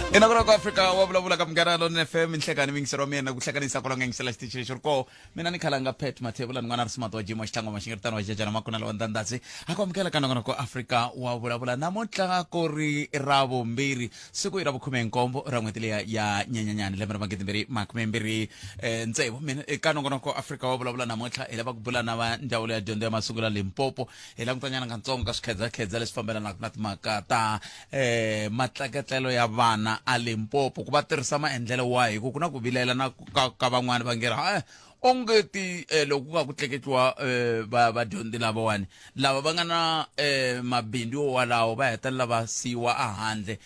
Inakura ko Africa wabula ka mngana lo FM inhlekani mingisero mina kuhlekanisa ko ngengisela station shorko mina nikhalanga pet mathebula ngwana rismato wa jimo xitanga maxingirtano wa jajana makona lo ndandazi akwamkela kana ko Africa wabula namontlanga ko ri ravo mbiri siku ira bukhume nkombo ra n'wetile ya nyanyanyani lembe magidi mbiri makume mbiri ntsevo mina kana ko Africa wabula namontlha ela bakubula na va ndawulo ya dyondzo ya masiku la Limpopo ela ngutanyana ngantsongo ka swikhedzakhedza leswi fambelana na timhaka ta matlaketlelo ya vana a Limpopo ku va tirhisa maendlelo wahi ku na ku vilela na ka van'wana va ngera ongeti loko ka ku tleketliwa vadyondzi lavawani lava va nga na mabindzu walawo va hetelela va siwa ahandle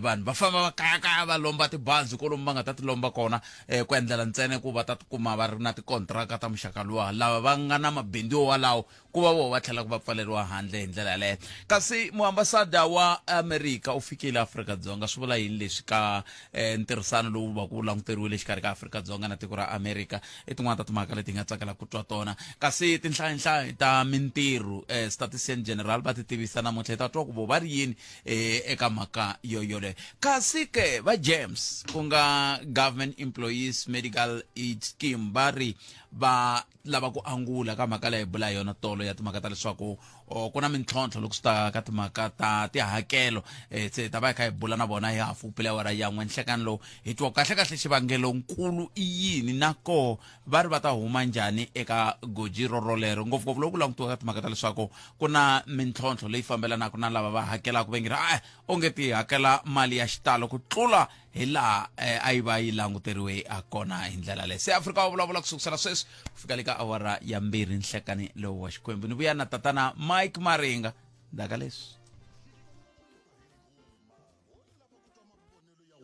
vanhu va famba va kayakaya va lomba tibazi kolomu va nga ta ti lomba kona ku endlela ntsena ku va ta tikuma va ri na tikontraka ta muxaka luwa lava va nga na mabindzu walawo ku va vo va tlhela ku va pfaleriwa handle hi ndlela yaleyo kasi muambasada wa Amerika u fikile Afrika-Dzonga swi vula yini leswi ka ntirhisano lowu va ku languteriwile xikarhi ka Afrika-Dzonga na tiko ra Amerika tin'wana ta timhaka leti nga tsakela ku twa tona kasi tinhlayihlayi ta mintirho statistician general va ti tivisa namuntlha ta twa ku vo va ri yini eka mhaka yoyoleyo kasi ke va James ku nga government employees medical aid scheme va ri va lava ku angula ka mhaka leyi bula yona tolo ya timhaka ta leswaku ku na mintlhontlho loko swi ta ka timhaka ta tihakelo se ta va kha hi bula na vona hi hafu pula wara yan'we nhlekani lowu hi twa kahle kahle xivangelo nkulu i yini nako va ri va ta huma njhani eka goji rorolero ngopfungopfu loko ku langutiwa ka timhaka ta leswaku ku na mintlhontlho leyi fambelanaka na lava va hakelaka va ngira onge ti hakela mali ya xitalo ku tlula hi laha a yi va yi languteriwe kona hi ndlela leyi se Afrika wa vulavula ku sukusela sweswi ku fika le ka awara ya mbirhi nhlekani lowu wa xikwembu ni vuya na tatana Mike Maringa ndaka leswi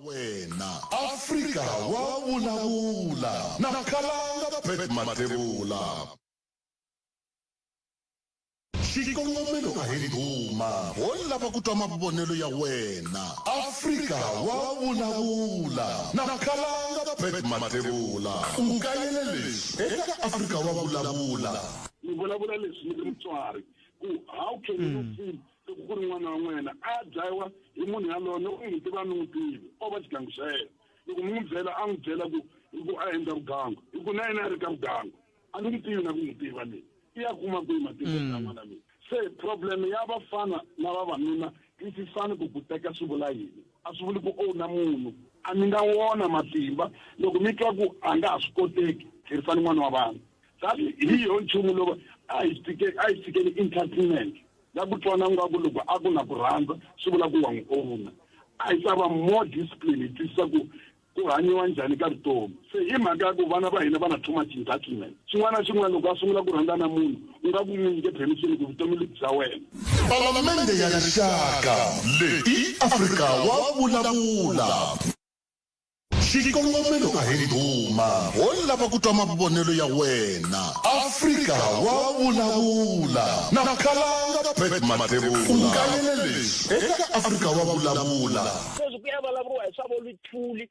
wena Afrika wa vulavula na Khalanga Pet Mathebula xikongomelo a hi ndhuma wo lava ku twa mavonelo ya wena Afrika wa vulavula na Khalanga Pet Mathebula u kayele leswi eka Afrika wa vulavula ni vulavula leswi ni ri mutswari ku how can you feel ku ri n'wana wa n'wena a dlayiwa hi munhu yaloye u n'wi tiva ni n'wi tivi o va xigangu xa yena loko mi n'wi byela a n'wi byela ku a endla vugangu hi ku na yena a ri ka vugangu a ni n'wi tivi na ku n'wi tiva leyi i ya kuma kwihi matiko ya n'wana leyi se problem ya vafana na vavanuna yi fane ku teka swi vula yini a swi vuli ku na munhu a mi nga wona matimba loko mi twa ku a nga ha swi koteki tlherisani n'wana wa vanhu sabi hi yo nchumu loko a hi fikeli entertainment la ku twana ngaku loko a ku na ku rhandza swi vula ku wa n'wi owuna a hi ta va more discipline hi twisisa ku hanyiwa njhani ka vutomi se hi mhaka ya ku vana va hina va na too much entitlement xin'wana na xin'wana loko a sungula ku rhandza na munhu u nga ku n'wi nyike permission ku vutomi lebyi bya wena Palamende ya rixaka leyi Afrika wa vulavula xikongomelo a hi ndhuma wo lava ku twa mavonelo ya wena Afrika wa vulavula na Khalanga Pet Mathebula u kayele leswi eka Afrika wa vulavula sweswi ku ya vulavuriwa hi swa voluthuli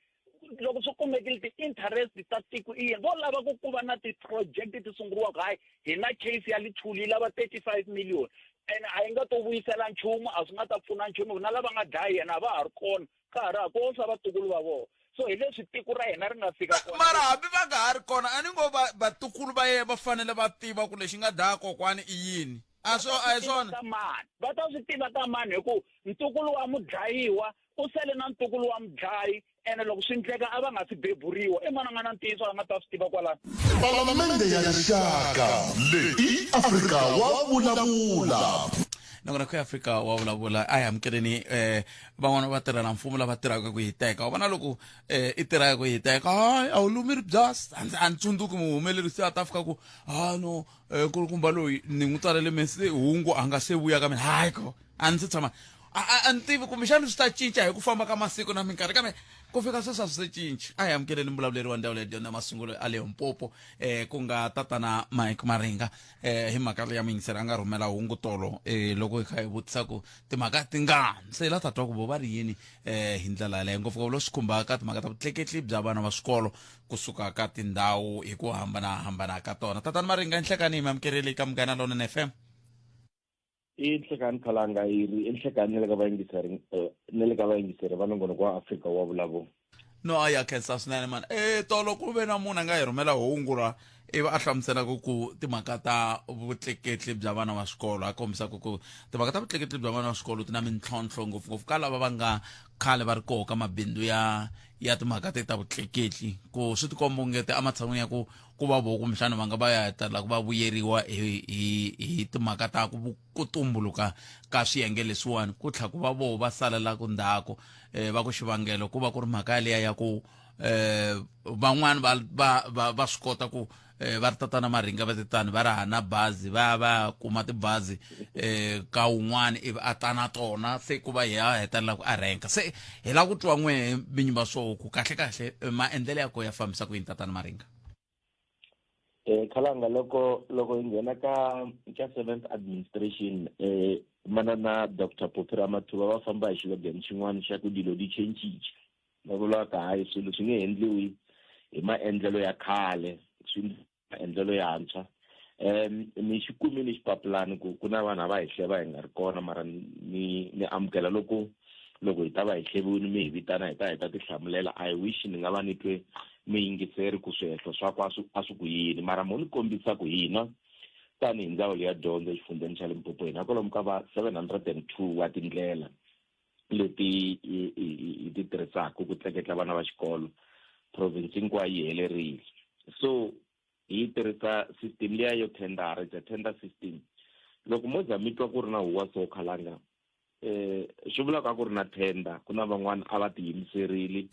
loko swi kumekile ti-interest ta tiko i yini vo lava ku va na ti-project ti sunguriwaka hayi hi na case ya Lithuli yi lava 35 million and a yi nga to vuyisela nchumu a swi nga ta pfuna nchumu na lava nga dlayi yena a va ha ri kona ka ha ri ha ko swa vatukulu va vona so hi leswi tiko ra hina ri nga fika kona mara hambi va nga ha ri kona a ni ngo vatukulu va yena va fanele va tiva ku lexi nga dlaya kokwani i yini a hi swona va ta swi tiva ta mani hi ku ntukulu wa mudlayiwa u sele na ntukulu wa mudlayi ene loko swi endleka a va nga si beburiwa i mani a nga na ntiyiso a nga ta swi tiva kwalano Palamende ya rixaka leyi Afrika wa vulavula nakona ku Afrika wa vulavula a hi amukeleni van'wana va tirhela mfumo lava tirhaka ku hiteka u vona loko i tirhaka ku hiteka hayi a wu lumi ri byasi a ni tsundzuki muhumelerisi a ta fika ku no nkulukumba loyi ni n'wi tsalele hungu a nga se vuya ka mina hayi ko a ni se tshama a ni tivi kumbexani swi ta cinca hi ku famba ka masiku na minkarhi kambe ku fika sweswi a swi se cinci a hi amukeleni mbulavuleri wa ndhawu leyi dyondza masungulo a le Limpopo ku nga tatana Mike Maringa hi mhaka ya mingisera a nga rhumela hungu tolo loko hi kha hi vutisa ku timhaka tingani se la ta twa ku vo va ri yini hi ndlela yaleyo ngopfungopfu loko swi khumbaka timhaka ta vutleketli bya vana va swikolo kusuka ka tindhawu hi ku hambanahambana ka tona tatana Maringa nhlekani hi mi amukeleli ka Munghana Lonene FM inhlekani khalanga iri inhlekani nele ka vayingiseri va nongonoko wa Afrika wa vulavula. no aya khensa swinene mani tolo ku ve na munhu a nga hi rhumela hungu ra ivi a hlamuselaka ku timhaka ta vutleketli bya vana va swikolo a kombisaka ku timhaka ta vutleketli bya vana va swikolo ti na mintlhontlho ngopfungopfu ka lava va nga khale va ri koho ka mabindzu ya timhaka ta vutleketli ku swi tikomba ungete ematshan'wini ya ku va vo kumbexana va nga va ya hetelela ku va vuyeriwa hi timhaka ta ku tumbuluka ka swiyenge leswiwani ku tlhela ku va vo va salelaku ndzhaku va ku xivangelo ku va ku ri mhaka yaleya ya ku van'wani va swi kota ku va ri tatana maringa va titani va ri hana bazi va kuma tibazi ka wun'wani ivi a ta na tona se ku va hi ya hetelela ku a renka se hi la ku twa n'we vinyi va swoho ku kahle maendlelo ya ko ya fambisa ku yini tatana maringa. Khalanga loko hi nghena ka 7th administration manana Dr. Popera Mathuba va famba hi xilogeni xin'wana xa ku dilo di change va vulaka hayi swilo swi nge endliwi hi maendlelo ya khale swi maendlelo ya antshwa ni xi kumile xipapulani ku na vanhu va hi hleva hi nga ri kona mara ni amukela loko hi ta va hi hleviwile mi hi vitana hi ta tihlamulela I wish ni nga va ni twe mi yingiseri ku swihehlo swakwe a swi ku yini mara mo ni kombisa ku hina tanihi ndzawulo ya dyondzo exifundzeni xa Limpopo hina kwalomu ka va 702 wa tindlela leti hi ti tirhisaka ku tleketla vana va xikolo province hinkwayo yi helerile so hi tirhisa system leya yo tendara tender system loko mo za mi twa ku ri na huwa so Khalanga swi vulaka ku ri na tender ku na van'wana a va tiyimiserile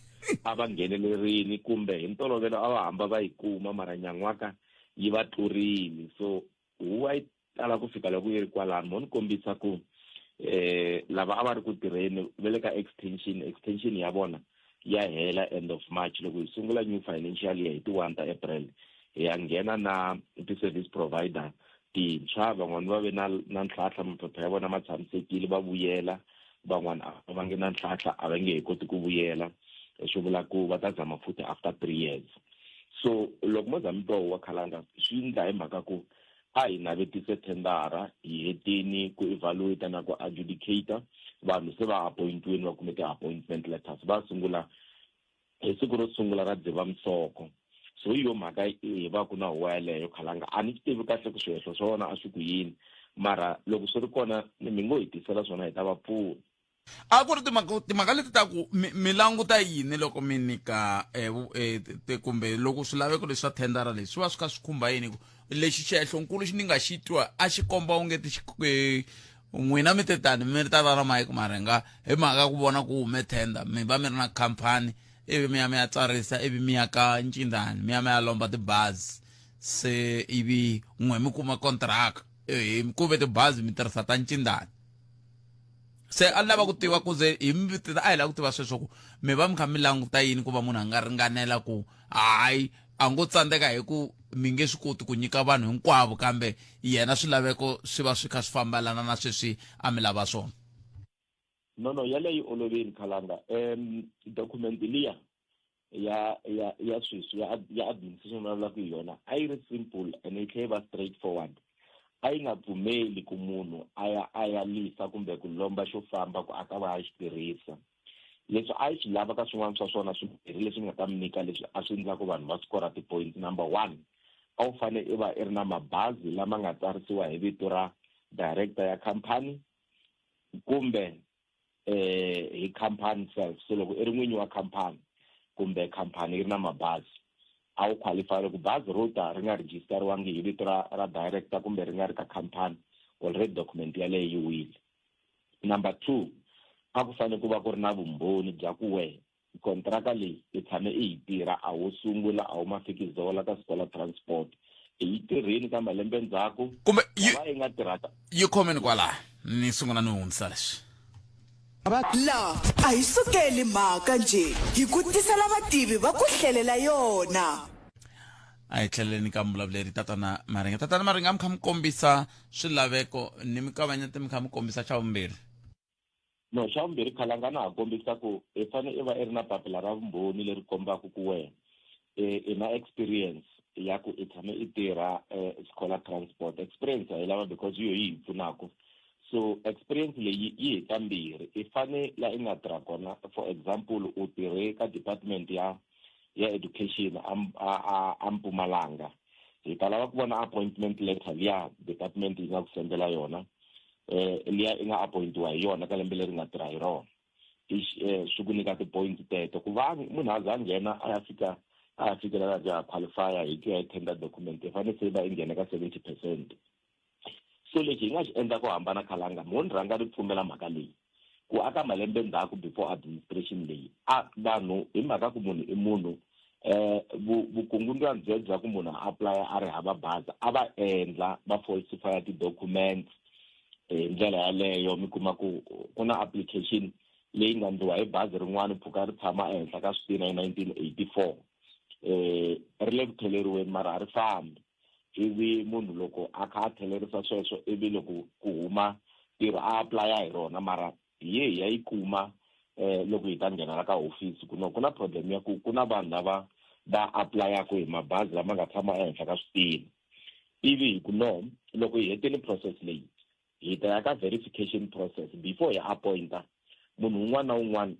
a va nghenelerini kumbe hi ntolovelo a va hamba va yi kuma mara nyan'waka yi va tlurile so huwa yi tala ku fika loko yi ri kwalano mo ni kombisa ku lava a va ri ku tirheni ve le ka extension ya vona ya hela end of March loko hi sungula new financial year hi ti 1 ta April hi ya nghena na ti-service provider tintshwa van'wana va ve na ntlhantlha maphepha ya vona ma tshamisekile va vuyela van'wana a va nge na ntlhantlha a va nge he koti ku vuyela swi vula ku va ta zama futhi after 3 years so loko mo za mi twa huwa Khalanga swi endla hi mhaka ku a hi navetise tendara hi hetini ku evaluate na ku adjudicate vanhu se va appointiweni va kumeke appointment letters va sungula hi siku ro sungula ra Dzivamisoko so hi yo mhaka hi va ku na huwa yaleyo Khalanga a ni swi tivi kahle ku swihehlo swa vona a swi ku yini mara loko swi ri kona mi ngo hi tisela swona hi ta va pfuna a ku ri timhaka leti ta ku mi languta yini loko mi nyika kumbe loko swilaveko leswi swa tendara leswi swi va swi kha swi khumba yini lexi xihehlonkulu xi ni nga xi twa a xi komba ungeti n'wina mi tetani mi ri tatana Mike Maringa hi mhaka ku vona ku hume tender mi va mi ri na khampani ivi mi ya tsarisa ivi mi ya ka Ncindani mi ya lomba tibazi se ivi n'we mi kuma contract ku ve tibazi mi tirhisa ta Ncindani se a lava ku tiva ku ze hi mi vitita a hi lava ku tiva sweswo ku mi va mi kha mi languta yini ku va munhu a nga ringanela ku hayi a ngo tsandzeka hi ku mi nge swi koti ku nyika vanhu hinkwavo kambe yena swilaveko swi va swi kha swi fambelana na sweswi a mi lava swona. No yaleyi olovini Khalanga document liya ya sweswi ya administration va vula ku yona a yi ri simple and yi tlhela straightforward a yi nga pfumeli ku munhu a ya lisa kumbe ku lomba xo famba ku aka va ya xi tirhisa leswi a yi swi lava ka swin'wana swa swona swimbirhi leswi nga ta mi nyika leswi a swi endla ku vanhu va skora ti-points number 1 a wu fane i va i ri na mabazi lama nga tsarisiwa hi vito ra director ya khampani kumbe hi khampani self so loko i ri n'winyi wa khampani kumbe khampani yi ri na mabazi a wu qualify loko bazi ro ta ri nga registeriwangi hi vito ra director kumbe ri nga ri ka khampani already document yaleyo yi wile number 2 a ku fane ku va ku ri na vumbhoni bya ku we kontraka leyi i tshame i yi tirha a wo sungula a wu mafikizola ka Sikola Transport i yi tirheni ka malembe ndzhaku kumbe va yi nga tirhaka yi khomeni kwala ni sungula ni hundzisa leswi la a hi sukeli mhaka nje hi ku tisela vativi va ku hlelela yona a hi tlheleni ka mbulavuleri tatana Maringa mi kha mi kombisa swilaveko ni mikavanyete mi kha mi kombisa xa vumbirhi no xa vumbirhi Khalanga na ha kombisa ku i fane i va i ri na papila ra vumbhoni leri kombaka ku wena i na experience ya ku i tshame i tirha Sikola Transport experience a yi lava because yo yi hi pfunaka so experience leyi yi hi kambirhi i fane la i nga tirha kona for example u tirhe ka department ya education a Mpumalanga hi ta lava ku vona appointment letter liya department yi nga ku sendela yona liya i nga appointiwa hi yona ka lembe leri nga tirha hi rona swi ku nyika ti-point teto ku va munhu a za a nghena a ya fikelela bya qualifya hi ku ya hi tender document i fanele se va i nghena ka 70%. So lexi hi nga xi endla ku hambana Khalanga munhu rhanga ri pfumela mhaka leyi ku aka malembe ndzhaku before administration leyi vanhu hi mhaka ku munhu i munhu vukungundzwana bya ku munhu a apply a ri hava bazi a va endla va falsify ti-documents hi ndlela yaleyo mi kuma ku na application leyi nga ndliwa hi bazi rin'wana mpfhuka ri tshama ehenhla ka switina hi 1984 ri le ku theleriweni mara a ri fambi ivi munhu loko a kha a thelerisa sweswo ivi loko ku huma tirho a applya hi rona mara hi ya yi kuma loko hi ta nghenela ka office ku na problem ya ku na vanhu lava va applyaka hi mabazi lama nga tshama ehenhla ka switina ivi hi ku loko hi hetile process leyi hi ta ya ka verification process before hi appointa munhu un'wana na un'wana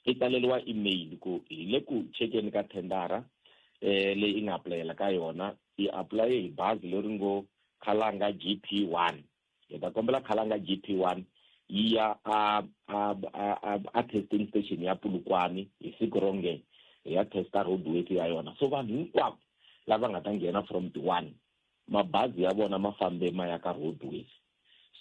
i tsaleriwa email ku hi le ku chekeni ka tendara leyi i nga aplayela ka yona i apply hi bazi leri ngo Khalanga GP1 hi ta kombela Khalanga GP1 yi ya a testing station ya Pulukwani hi siku ronge hi ya testa roadworthy ya yona so vanhu hinkwavo lava nga ta nghena from the one mabazi ya vona ma fambe ma ya ka roadworthy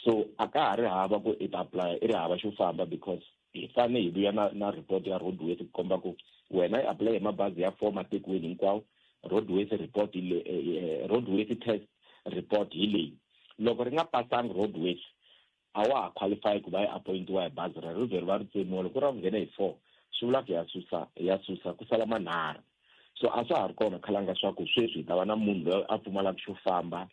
so a ka ha ri hava ku i ta apply i ri hava xo famba because hi fane hi vuya na report ya roadworthy ku komba ku wena i apply hi mabazi ya 4 matikweni hinkwawo roadworthy report roadworthy test report hi leyi loko ri nga pasanga roadworthy a wa ha qualify ku va i appointiwa hi bazi ra ri vheri va ri tsemiwa loko ra nghena hi 4 swi vula ku ya susa ku sala manharhu so a swa ha ri kona Khalanga swa ku sweswi hi ta va na munhu loyi a pfumalaka xo famba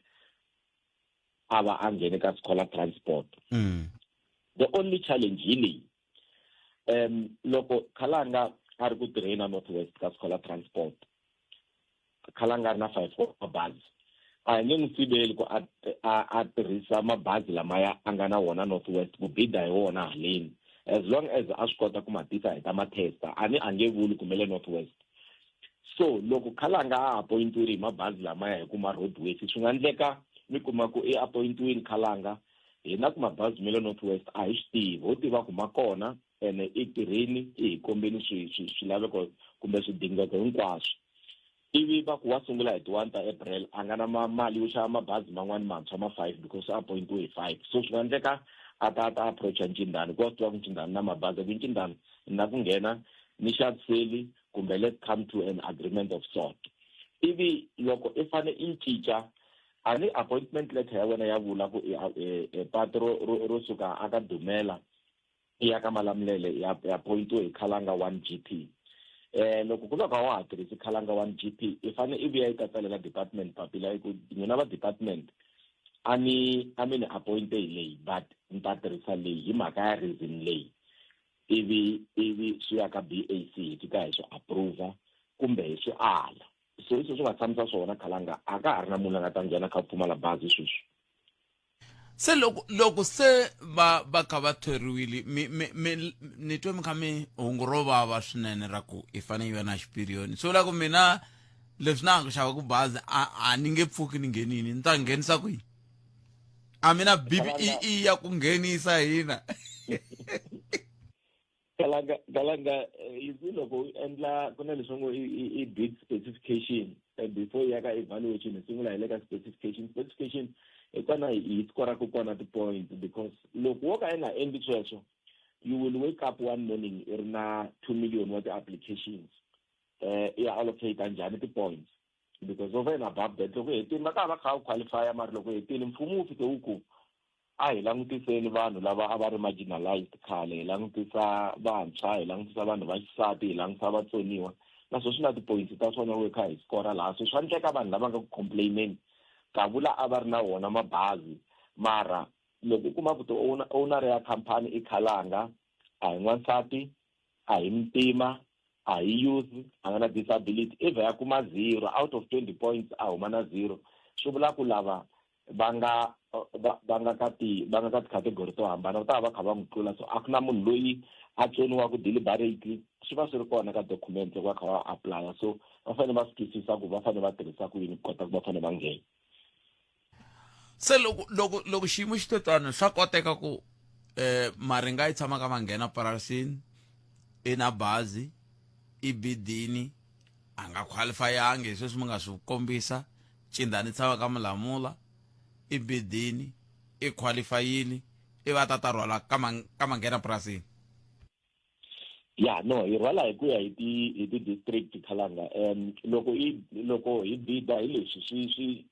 a va a nghene ka Scholar Transport. The only challenge hi leyi loko Khalanga a ri ku tirheni na North West ka Scholar Transport Khalanga a ri na 5 mabazi a hi nge n'wi siveli ku a tirhisa mabazi lamaya a nga na wona North West ku bida hi wona haleni as long as a swi kota ku matisa hi ta matesta a nge vuli kumele North West so loko Khalanga a appointiwile hi mabazi lamaya hi kuma roadworthy swi nga endleka mi kuma ku i appointiwile Khalanga hina ku mabazi mele North West a hi swi tivi ho tiva ku ma kona ene i tirheni hi kombeni swilaveko kumbe swidingeko hinkwaswo ivi va ku wa sungula hi ti 1 ta April a nga na mali yo xava mabazi man'wani mantshwa ma 5 because a appointiwe hi 5 so swi nga endleka a ta approacha Ncindani ku tiva ku Ncindani na mabazi ku Ncindani na ku nghena ni xaviseli kumbe let's come to an agreement of sort ivi loko i fane i cinca a ni appointment letter ya wena ya vula ku patu ro suka aka Dumela ya ka Malamulele ya appointiwe hi Khalanga 1 GP loko ku loko wa ha tirhisi Khalanga 1 GP i fane i vuya i ta tsalela department papila ku n'wina va department a mi ni appointe hi leyi but ni ta tirhisa leyi hi mhaka ya reason leyi ivi swi ya ka BAC hi fika hi swi approve kumbe hi swi ala so swi nga tshamisa swona Khalanga a ka ha ri na munhu a nga ta nghena kha pfumala bazi sweswi se loko se va kha va thoriwile ni twe mi kha mi hungu ro vava swinene ra ku i fane yi va na xipiriyoni so vula ku mina leswi na nga ku xava ku bazi a ni nge pfuki ni nghenini ni ta nghenisa kwihi a mina BBEE ya ku nghenisa hina Khalanga izi loko endla ku na leswi ngo i bid specification before ya ka evaluation sungula hi le ka specification ekwana hi skora ku kona ti-points because loko wo ka i nga endli sweswo you will wake up one morning i ri na 2 million wa ti-applications i allocate njhani ti-points because over and above that loko hetini va ka va kha u qualifya mara loko hetini mfumo wu fike wu ku a hi langutiseni vanhu lava a va ri marginalized khale hi langutisa vantshwa hi langutisa vanhu va xisati hi langutisa vatsoniwa naswo swi na ti-points ta swona we kha hi skora laha so swa endleka vanhu lava nga ku complaineni ka vula a va ri na wona mabazi mara loko u kuma ku owner ya khampani i Khalanga a hi n'wansati a hi muntima a hi youth a nga na disability if ya kuma 0 out of 20 points a huma na 0 swi vula ku lava va nga va nga ka ti-category to hambana va ta va kha va n'wi tlula, so a ku na munhu loyi a tsoniwaka deliberately, swi va swi ri kona ka document loko va kha va apply, so va fanele va swi twisisa ku va fanele va tirhisa ku yini ku kota ku va fanele va nghena. se loko xiyimo xi totano swa koteka ku maringa yi tshama ka va nghena purasini i na bazi i bidini a nga qualifyanga hi sweswi mi nga swi kombisa, cindani tshama ka Mulamula i bidini i qualifyile i va ta rhwala ka manghena purasini. Ya no, hi rhwala hi ku ya hi ti-district Khalanga, loko hi bida hi leswi swi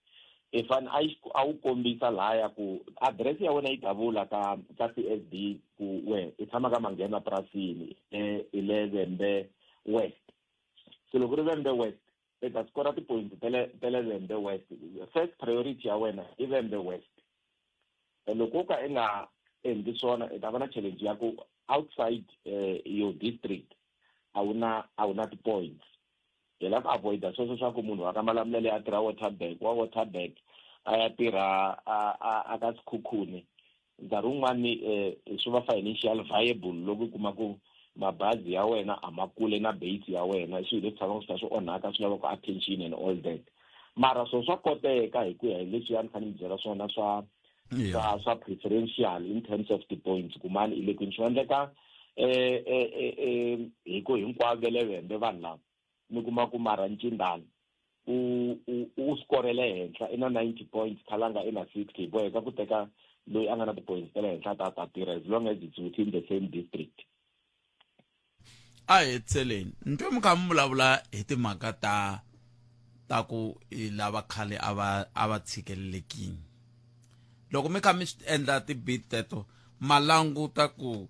i fane a wu kombisa laya ku address ya wena yi ta vula ka CSD ku we i tshama ka manghena purasini 11 West. So loko ri Vhembe West i ta score ti-points tele Vhembe West, first priority ya wena i Vhembe West. Loko ka i nga endli swona i ta va na challenge ya ku outside your district a wu na ti-points. Hi la ku avoida sweswo swa ku munhu wa ka Malamulele a tirha Waterberg a ya tirha a ka Sekhukhune, nkarhi wun'wani swi va financial viable loko u kuma ku mabazi ya wena a ma kule na base ya wena, i swilo leswi tshamaka swi kha swi onhaka, swi lava ku attention and all that. Mara swo swa koteka hi ku ya hi leswi ya ni fanele ni byela swona swa preferential in terms of the points, kumani i le kwini swi endleka hi ku hinkwavo le Vhembe vanhu lava mi kuma ku mara Ncindani u scorele henhla i na 90 points, Khalanga i na 60, boheka ku teka loyi a nga na ti-points tele henhla ta tirha as long as it's within the same district. A hetseleni ntwe mi kha mi vulavula hi timhaka ta ku lava khale a va tshikelelekini, loko mi kha mi endla ti-bid teto malanguta ku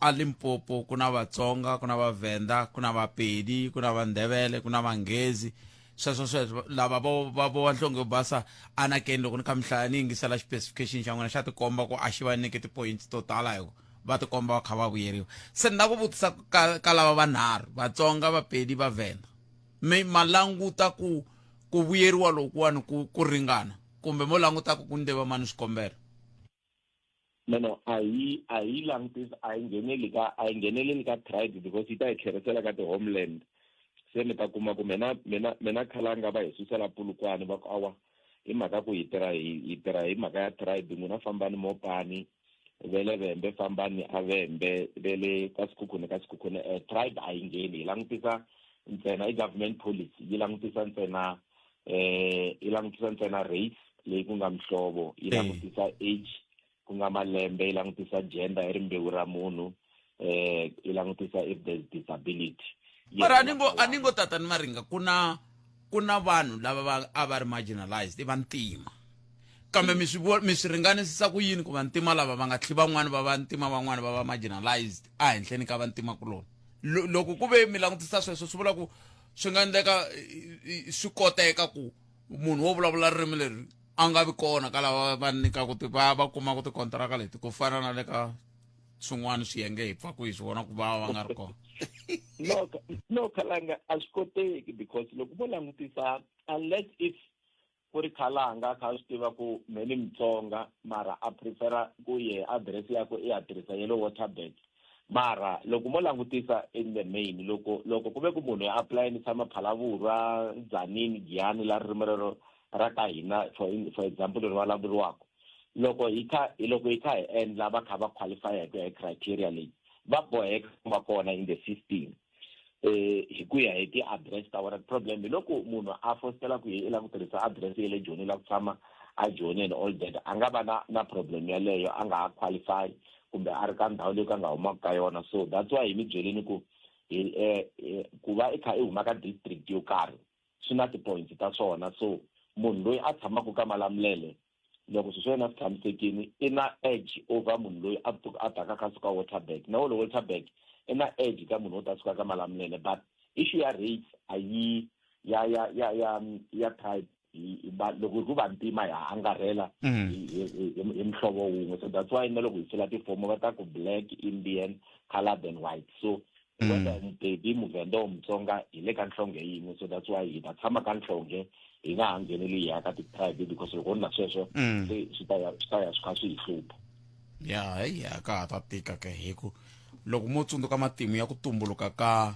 a Limpopo ku na Vatsonga, ku na Vavenda, ku na Vapedi, ku na Vandebele, ku na Vanghezi, sweswo lava va boha nhlonge yo basa anakeni loko ni kha mi hlaya ni yingisela specification xa n'wina xa tikomba ku a xi va nyike ti-points to tala hi va tikomba va kha va vuyeriwa. Se ni na ku vutisa ka lava vanharhu Vatsonga, Vapedi, Vavenda, mi malanguta ku vuyeriwa lokuwani ku ringana kumbe mo languta ku ni va mani swikombelo? No, a yi langutisa, a yi ngheneleli ka tribe because yi ta hi tlherisela ka ti-homeland. Se mi ta kuma ku mina Khalanga va hi susela Polokwane va ku awa hi mhaka ku hi tirha hi mhaka ya tribe, n'wina fambani Mopani, ve le Vhembe fambani a Vhembe, ve le ka Sekhukhune tribe a yi ngheni. Hi langutisa ntsena i government policy, yi langutisa ntsena race leyi ku nga mihlovo, yi langutisa age ku nga malembe, yi langutisa gender hi rimbewu ra munhu, yi langutisa if there's disability. Mara ani ngo tatani Maringa kuna vanhu lava a va ri marginalized i vantima, kambe mi swi ringanisisa ku yini ku vantima lava va nga tlhi van'wani va vantima van'wani va va marginalized a henhleni ka vantima kuloni? Loko ku ve mi langutisa sweswo swi vula ku swi nga endleka swi koteka ku munhu wo vulavula ririmi leri a nga vi kona ka lava va nyikaku va kumaka tikontraka leti ku fana na le ka swin'wana swiyenge hi pfa ku hi swi vona ku va nga ri kona. No Khalanga a swi koteki because loko mo langutisa unless if ku ri Khalanga kha swi tiva ku meni Mutsonga mara a prefera ku ye address yakwe i ya tirhisa Yellow Waterberg, mara loko mo langutisa in the main loko ku ve ku munhu ya apply ni tshama Phalavurwa, Tzaneen, Giyani la ririmi rero ra ka hina for example ri vulavuriwaka, loko hi kha hi endla va kha va qualify hi ku ya hi criteria leyi va boheka ku va kona in the system hi ku ya hi ti-address ta wena. Problem loko munhu a fostela ku i lava ku tirhisa address ya le Joni la ku tshama a Joni and all that, a nga va na problem yaleyo, a nga ha qualify kumbe a ri ka ndhawu leyi ka nga humaka ka yona. So that's why hi mi byeleni ku va i kha i huma ka district yo karhi swi na ti-points ta swona. So munhu loyi a tshamaka ka Malamulele loko swi swa yena swi tshamisekini i na edge over munhu loyi a taka ka suka Waterberg, na lo Waterberg i na edge ka munhu wo ta suka ka Malamulele. But issue ya race a yi ya tribe loko ku vantima ya angarhela hi mhlovo wun'we. So that's why na loko hi fila tifomo va ta ku black, Indian, colored and white. So whether Mupedi Muvenda or Mtsonga hi le ka nhlonge yin'we, so that's why hi ta tshama ka nhlonge hi nga ha ngheneli ya ka ti-tribe because loko ni na sweswo se swi ta ya swi kha swi hi hlupha. ya ka ta tika ke hiku loko mo tsundzuka matimu ya ku tumbuluka ka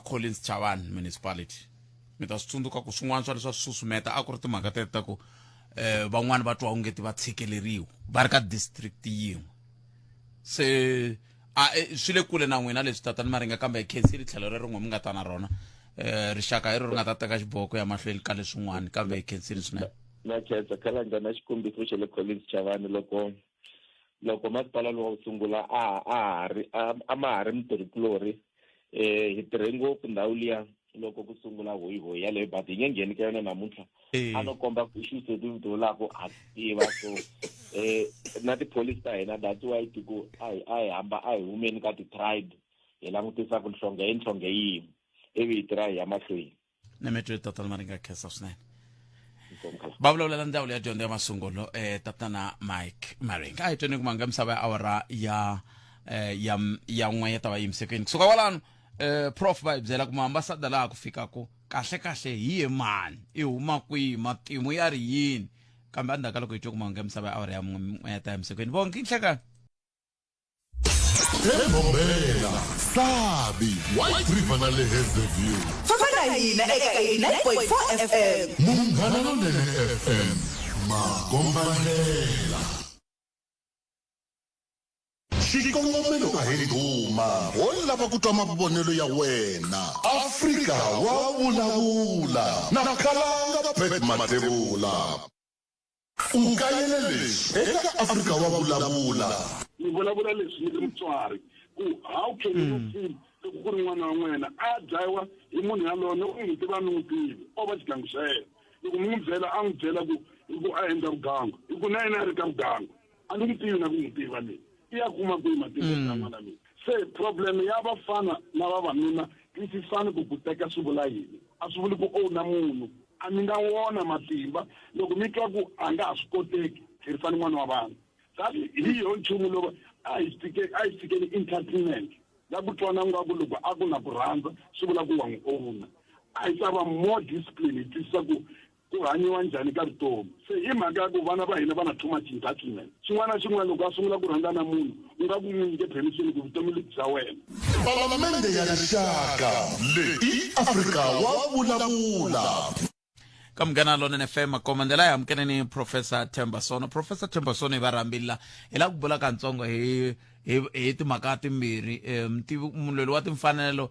Collins Chavani municipality mi ta swi tsundzuka ku swin'wana swa leswi swi susumeta a ku ri timhaka ta ku van'wani va twa ongeti va tshikeleriwa va ri ka district yin'we se swi le kule na n'wina leswi tatani maringa kambe hi khensile tlhelo rin'we mi nga ta na rona rixaka hi ro ri nga ta teka xiboho ya mahlweni ka leswin'wana kambe hi khensile swinene. Na khensa khalanga na xikombiso xa le Collins Chavani loko masipala lowu wo sungula a ma ha ri mutirhikulori hi tirhe ngopfu ndhawu liya loko ku sungula hoyihoyi yaleyo but hi nge ngheni ka yona namuntlha a no komba ku issues leti mi tivulaka ha tiva so na tipholisi ta hina that's why tiku a hi hamba a hi humeni ka ti-tribe hi langutisa ku nhlonge yin'we ivi hi tirha hi ya mahlweni. ni mi twe tatana maringa khensa swinene va vulavulela ndhawu ya dyondzo ya masungulo tatana Mike Maringa a hi tweni ku manga misava ya awara ya n'we ya ta va yimisekeni kusuka kwalano prof va hi byela ku maambasada laha ku fikaku kahle hi mani i huma kwihi matimu ya ri yini kambe a ndzhaku ka loko hi twe ku manga misava ya awara ya n'we ya ta yimisekeni vonke nhlekani eMbombela Sabi White River na le Hazyview fafana hina eka 89.4 FM Munghana Lonene FM Makombanela xikongomelo a hi duma ho lava ku twa mavonelo ya wena Afrika wa vulavula na Khalanga Pet Matebula ungayele leswi eka Afrika wa vulavula ni vulavula leswi ni mutswari ku how can you feel ku ri n'wana wa n'wena a dlayiwa hi munhu yaloye u n'wi tiva ni n'wi tivi o va xigangu xa yena loko mi n'wi byela a n'wi byela ku a endla vugangu hi ku na yena a ri ka vugangu a ni n'wi tivi na ku n'wi tiva leyi i ya kuma kwihi matiko ya n'wana mina se problem ya vafana na vavanuna twisisani ku teka swi vula yini a swi vuli ku owna munhu a mi nga wona matimba loko mi twa ku a nga ha swi koteki tlherisani n'wana wa vanhu sabi hi yo nchumu lowu a hi fikeni entertainment la ku twana ngaku loko a ku na ku rhandza swi vula ku wa n'wi owna a hi ta va more discipline hi twisisa ku hanyiwa njhani ka vutomi se hi mhaka ya ku vana va hina va na too much entitlement xin'wana na xin'wana loko a sungula ku rhandza na munhu u nga ku n'wi nyike permission ku vutomi lebyi bya wena Palamende ya rixaka leyi Afrika wa vulavula ka Munghana Lonene FM komandela ya mkeneni Professor Themba Sono hi va rambila hi la ku bula kantsongo hi timhaka timbirhi mulweli wa timfanelo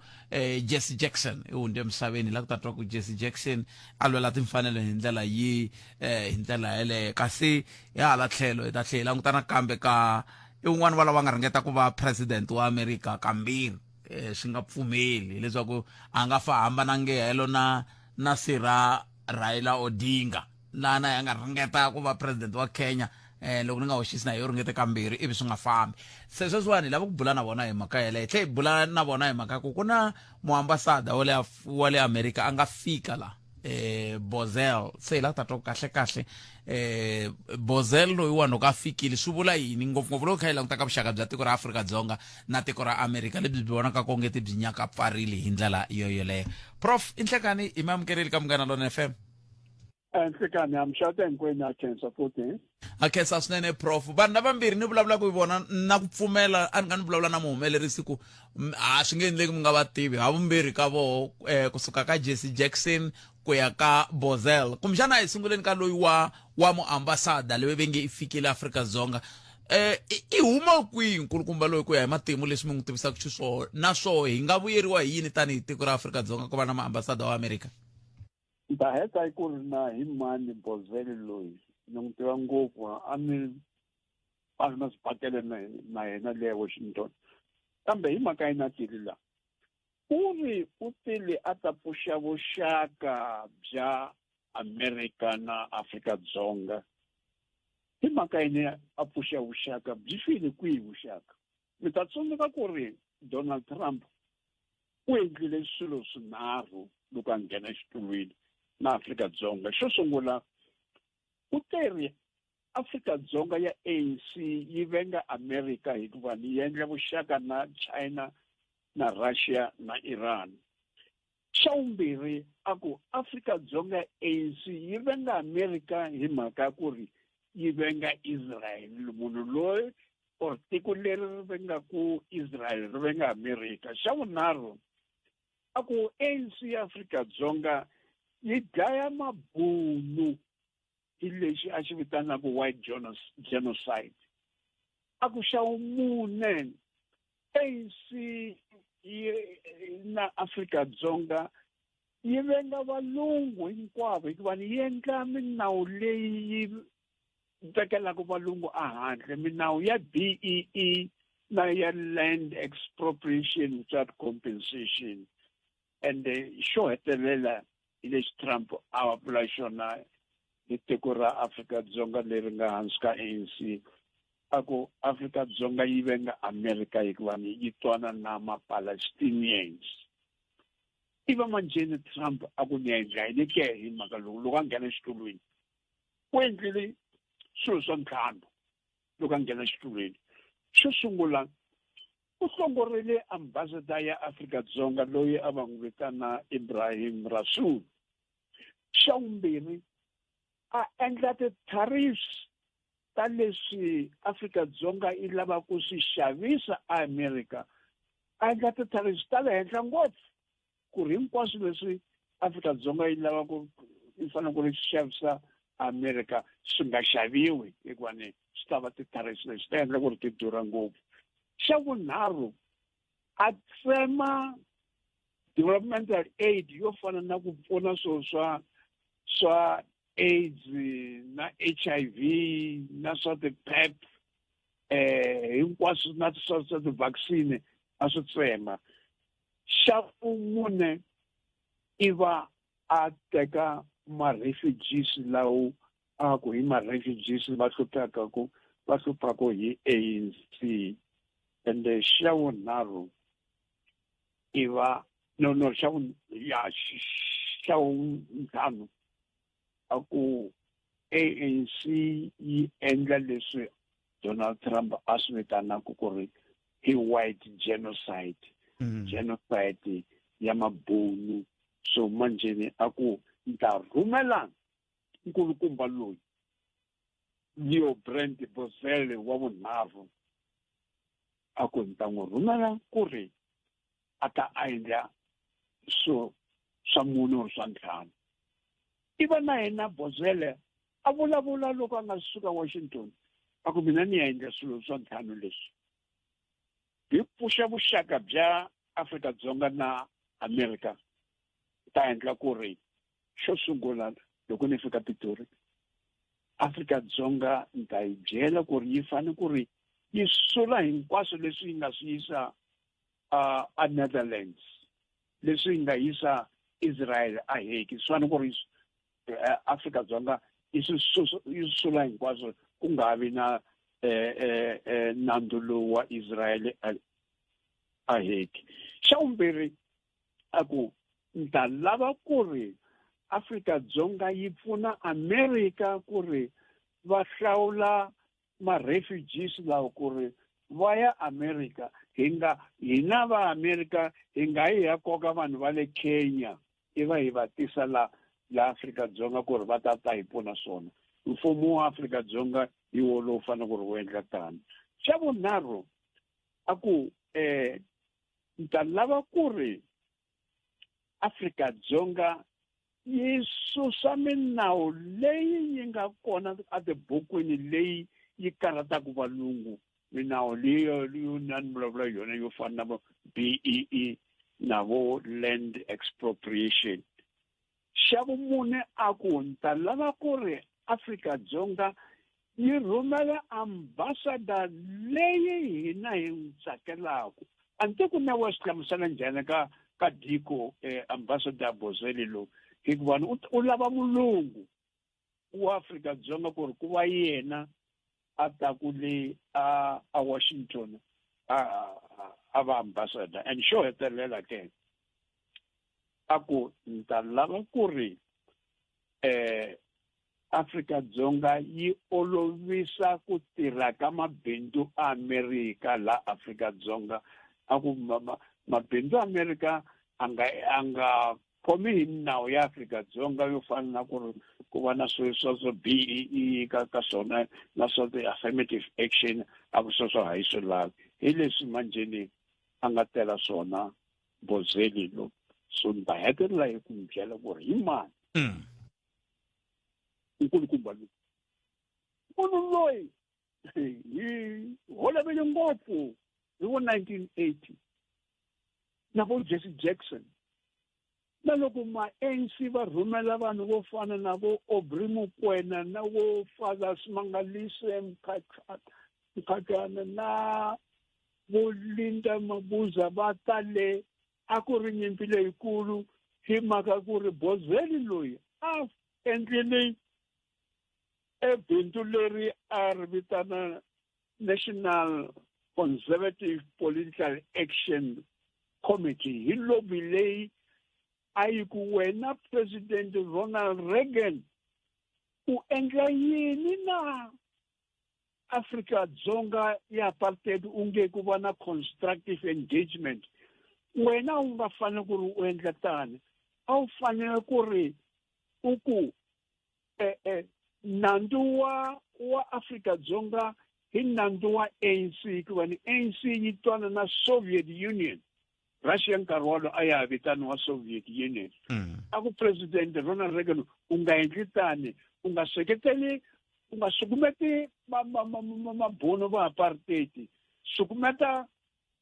Jesse Jackson i hunde emisaveni hi la ku ta twa ku Jesse Jackson a lwela timfanelo hi ndlela hi ndlela yeleyo kasi hi hala tlhelo hi ta tlhela hi langutana kambe ka i un'wana va lava nga ringeta ku va president wa America kambirhi swi nga pfumeli leswaku a nga fa hambanange helo na sira Raila Odinga lana ya nga ringeta ku va president wa Kenya loko ni nga hoxisi na yo ringete kambirhi ivi swi nga fambi se sweswiwani lava ku bula na vona hi mhaka yeleyo tlhe hi bula na vona hi mhaka ku na muambasada wa le America a nga fika la Bozel se la ta twa kahle Bozel loyi wano ka fikile swi vula yini ngopfungopfu loko kha hi languta ka vuxaka bya tiko ra Afrika-Dzonga na tiko ra America lebyi byi vonaka kongeti byi nyaka pfarile hi ndlela yoyoleyo prof inhlekani i mamukeleli ka Munghana Lonene FM Nhlekani amshata hinkwenu a khensa futhi a khensa swinene prof vanhu lavambirhi ni vulavula ku hi vona na ku pfumela a ni nga ni vulavula na muhumelerisi ku swi nge endleki mi nga va tivi havumbirhi ka voho kusuka ka Jesse Jackson ku ya ka Bozel kumbexana hi sunguleni ka loyi wa muambasada leyi ve nge i fikile Afrika-Dzonga i huma kwihi nkulukumba loyi ku ya hi matimu leswi mi n'wi tivisaka xiswona naswona hi nga vuyeriwa hi yini tanihi tiko ra Afrika-Dzonga ku va na muambasada wa America ni ta heta ku ri na hi mani Bozel loyi ni n'wi tiva ngopfu a ni swipakele na yena le Washington kambe hi mhaka yina tili la u ri u tile a ta pfuxa vuxaka bya America na Afrika-Dzonga hi mhaka yini a pfuxa vuxaka byi file kwihi vuxaka mi ta tsundzuka ku ri Donald Trump u endlile swilo swinharhu loko a nghena exitulwini na Afrika-Dzonga xo sungula u teri Afrika-Dzonga ya ANC yi venga America hikuva ni endla vuxaka na China na Russia na Iran. Xa vumbirhi a ku Afrika-Dzonga ANC yi venga Amerika hi mhaka ku ri yi venga Israel, munhu loyi or tiko leri ri vengaku Israel ri venga Amerika. Xa vunharhu a ku ANC Afrika-Dzonga yi dlaya mabunu hi lexi a xi vitanaku white genocide. A ku xa vumune ANC na Afrika-Dzonga yi venga valungu hinkwavo hikuva yi endla minawu leyi yi tekelaka valungu ehandle, minawu ya BEE na ya land expropriation without compensation. And xo hetelela hi lexi Trump a vula xona hi tiko ra Afrika-Dzonga leri nga hansi ka ANC. Ako Afrika-Dzonga yi venga Amerika hikuva yi twana na ma-Palestinians. Iva manjeni Trump a ku ni endla yini ke hi mhaka loko a nghena exitulwini u endlile swilo swa ntlhanu loko a nghena exitulwini. Xo sungula u hlongorile ambassador ya Afrika-Dzonga loyi a va n'wi vitana Ibrahim Rasool. Xa vumbirhi a endla ti-tariffs ta leswi Afrika-Dzonga yi lava ku swi xavisa Amerika. A endla ti-tariffs ta le henhla ngopfu ku ri hinkwaswo leswi Afrika-Dzonga yi lava ku yi fanele ku ri xavisa Amerika swi nga xaviwi hikuva ni swi ta va ti-tariffs leswi ta endla ku ri ti durha ngopfu. Xa vunharhu a tsema developmental aid yo fana na ku pfuna swilo swa AIDS na HIV na swa ti-PrEP hinkwaswo na swa ti-vaccine a swi tsema. Xa vumune i va a teka ma-refugees lawo a ku hi ma-refugees va hluphaku hi ANC. Ende xa vunharhu i va xa vuntlhanu a ku ANC yi endla leswi Donald Trump a swi vitanaka ku ri hi white genocide. Genocide ya mabunu. So manjeni a ku ni ta rhumela nkulukumba loyi Leo Brent Boswell wa vunharhu a ku ni ta n'wi rhumela ku ri a ta endla swa mune or swa ntlhanu. Iva na yena Boswell a vulavula loko a nga suka Washington a ku mina ni endla swilo swa ntlhanu leswi hi pfuxa vuxaka bya Afrika-Dzonga na Amerika. Ta endla ku ri xo sungula loko ni fika Pitori Afrika-Dzonga ni ta yi byela ku ri yi fanele ku ri yi sula hinkwaswo leswi yi nga swi yisa a Netherlands, leswi yi nga yisa Israel a Hague. Swi fanele ku ri Afrika-Dzonga yi sula hinkwaswo ku nga vi na nandzu lowu wa Israel a Hague. Xa vumbirhi a ku ni ta lava ku ri Afrika-Dzonga yi pfuna Amerika ku ri va hlawula ma-refugees lawa ku ri va ya Amerika. Hina va Amerika hi nga yi ya koka vanhu va le Kenya hi va tisa la Afrika-Dzonga ku ri va ta hi pfuna swona. Mfumo wa Afrika-Dzonga hi wo lowu fanele ku ri wu endla tano. Xa vunharhu a ku ni ta lava ku ri Afrika-Dzonga yi susa minawu leyi yi nga kona atibukwini leyi yi karataka valungu. Minawu leyo nani vulavula yona yo fana na BEE na vo land expropriation. Xa vumune a ku ni ta lava ku ri Afrika-Dzonga yi rhumela ambassador leyi hina hi n'wi tsakelaka. A ni ku na wa swi hlamusela njhani ka Diko ambassador Boswell lowu hikuva u lava mulungu wa Afrika-Dzonga ku ri ku va yena a ta ku le a Washington a va ambassador. And xo hetelela ke a ku ni ta lava ku ri Afrika-Dzonga yi olovisa ku tirha ka mabindzu a Amerika la Afrika-Dzonga. A ku mabindzu ya America anga khomi hi nawu ya Afrika-Dzonga yo fana na ku va na swo BEE ka swona na swo affirmative action a ku swo hayi swi lavi hi leswi manjeni a nga tela swona Bozeli lo so ni ta hetelela hi ku mi byela ku ri hi mani nkulukumba loyi munhu loyi hi holovele ngopfu hi vo 1980 na vo Jesse Jackson na loko ma-ANC va rhumela vanhu vo fana na vo Aubrey Mokoena na vo Father Simangalise Mkhatshana na vo Linda Mabuza va tale a ku ri nyimpi leyikulu hi mhaka ku ri Bozeli loyi a endlele ebindu leri a ri vitana National Conservative Political Action Committee hi lobby leyi a yi ku wena President Ronald Reagan u endla yini na Afrika-Dzonga ya apartheid u nge ku va na constructive engagement wena u nga fanele ku ri u endla tani a wu fanele ku ri u ku nandzu wa Afrika-Dzonga hi nandzu wa ANC ku va ni ANC yi twana na Soviet Union Russia nkarhi walo a ya vitaniwa Soviet Union a ku President Ronald Reagan u nga endli tani u nga seketeli u nga sukumeti mabuno va apartheid sukumeta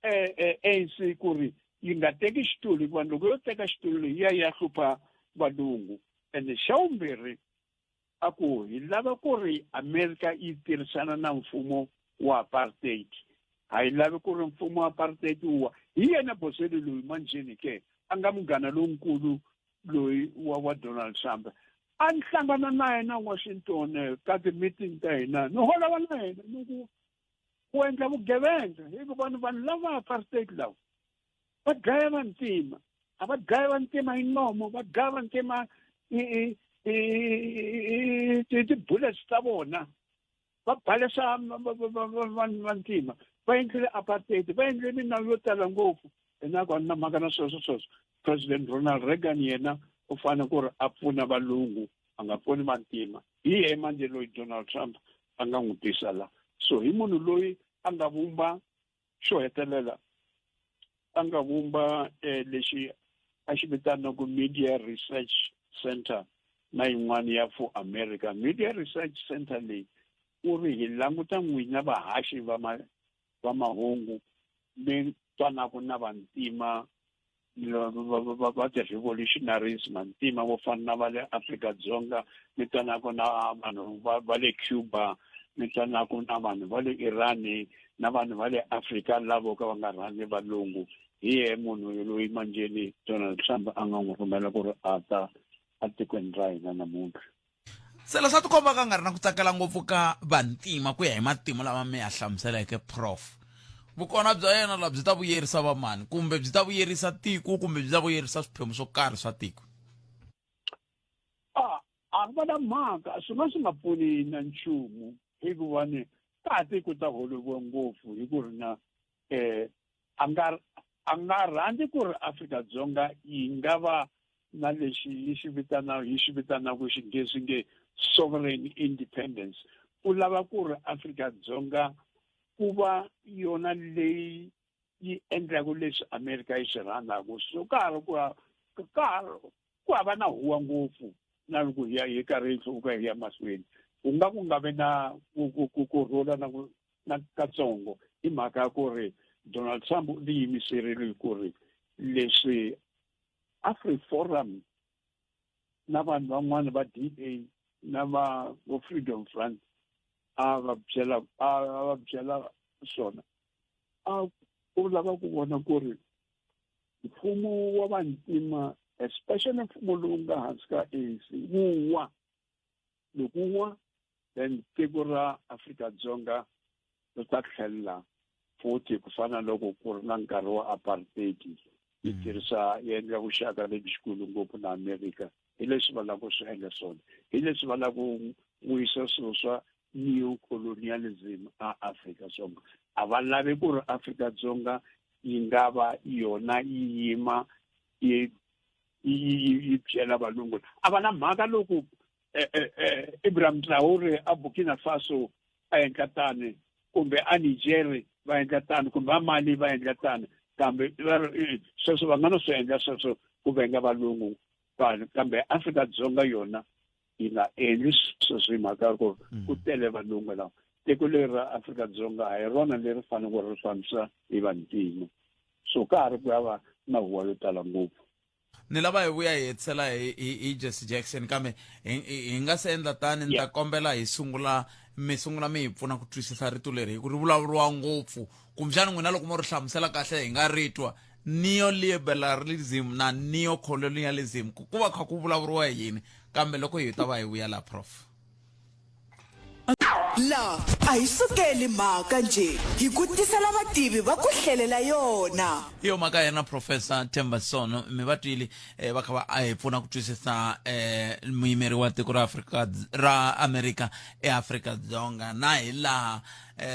ANC ku ri yi nga teki xitulu hikuva loko yo teka xitulu ya hlupha valungu ende xa vumbirhi a ku hi lava ku ri America yi tirhisana na mfumo wa apartheid a hi lavi ku ri mfumo wa apartheid wa hi yena Bozeli loyi manjeni ke a nga munghana lonkulu loyi wa Donald Trump a ni hlangana na yena Washington ka ti-meeting ta hina ni holova na yena ni ku endla vugevenga hikuva vanhu lava apartheid lawa va dlaya vantima a va dlaya vantima hi nomo va dlaya vantima ti-bullets ta vona va balesa vantima va endlile apartheid va endlile minawu yo tala ngopfu enakona na mhaka na sweswo President Ronald Reagan yena u fanele ku ri a pfuna valungu a nga pfuni vantima hi yena manje loyi Donald Trump a nga n'wi tisa la so hi munhu loyi a nga vumba xo hetelela a nga vumba lexi a xi vitanaku Media Research Center na yin'wana ya for America Media Research Center leyi ku ri hi languta n'wina vahaxi va mahungu mi twanaku na vantima va ti-revolutionaries vantima vo fana na va le Afrika-Dzonga mi twanaka na vanhu va le Cuba mi twanaka na vanhu va le Iran na vanhu va le Afrika lavo ka va nga rhandzi valungu hi yena munhu loyi manjeni Donald Trump a nga n'wi rhumela ku ri a ta a tikweni ra hina namuntlha se leswi a tikomba ka nga ri na ku tsakela ngopfu ka vantima ku ya hi matimu lama mi ya hlamuseleke prof vukona bya yena la byi ta vuyerisa va mani kumbe byi ta vuyerisa tiko kumbe byi ta vuyerisa swiphemu swo karhi swa tiko a va na mhaka swi nga pfuni na nchumu hikuva ni ka tiko ta holoviwa ngopfu hi ku ri na a nga rhandzi ku ri Afrika-Dzonga yi nga va na lexi hi xi vitanaku xinghezi nge sovereign independence u lava ku ri Afrika-Dzonga ku va yona leyi yi endlaku leswi America yi swi rhandzaku so ku hava na huwa ngopfu na loko hi karhi hi hluvuka hi ya mahlweni ku nga vi na kurhula na katsongo hi mhaka ya ku ri Donald Trump u tiyimiserile ku ri leswi AfriForum na vanhu van'wana va DA na va Freedom Front a va byela swona u lava ku vona ku ri mfumo wa vantima especially mfumo lowu nga hansi ka ANC wu wa loko wu wa then tiko ra Afrika-Dzonga ri ta tlhelela futhi ku fana loko ku ri na nkarhi wa apartheid yi endla vuxaka lebyikulu ngopfu na America hi leswi va lava ku swi endla swona hi leswi va lava ku vuyisa swilo swa neo colonialism a Afrika-Dzonga a va lavi ku ri Afrika-Dzonga yi nga va yona yi yima yi byela valungu a va na mhaka loko Ibrahim Traore a Burkina Faso a endla tani kumbe a Niger va endla tani kumbe a Mali va endla tani kambe sweswo va nga no swi endla sweswo ku venga valungu kambe Afrika-Dzonga yona yi nga endli sweswo hi mhaka ku ku tele valungu lawa tiko leri ra Afrika-Dzonga a hi rona leri fanele ku ri fambisa hi vantima so ka ha ri ku ya va na huwa yo tala ngopfu ni lava hi vuya hi hetisela hi Jesse Jackson kambe hi nga se endla tani ni ta kombela mi sungula mi hi pfuna ku twisisa rito leri hi ku ri vulavuriwa ngopfu kumbexani n'wina loko mo ri hlamusela kahle hi nga ri twa neoliberalism na neocolonialism ku va kha ku vulavuriwa hi yini kambe loko hi ta va hi vuya la prof la a hi sukeli mhaka nje hi ku tisela vativi va ku hlelela yona iyo mhaka yena professor Themba Sono mi va twile va kha va hi pfuna ku twisisa muyimeri wa tiko ra America eAfrika-Dzonga na hi laha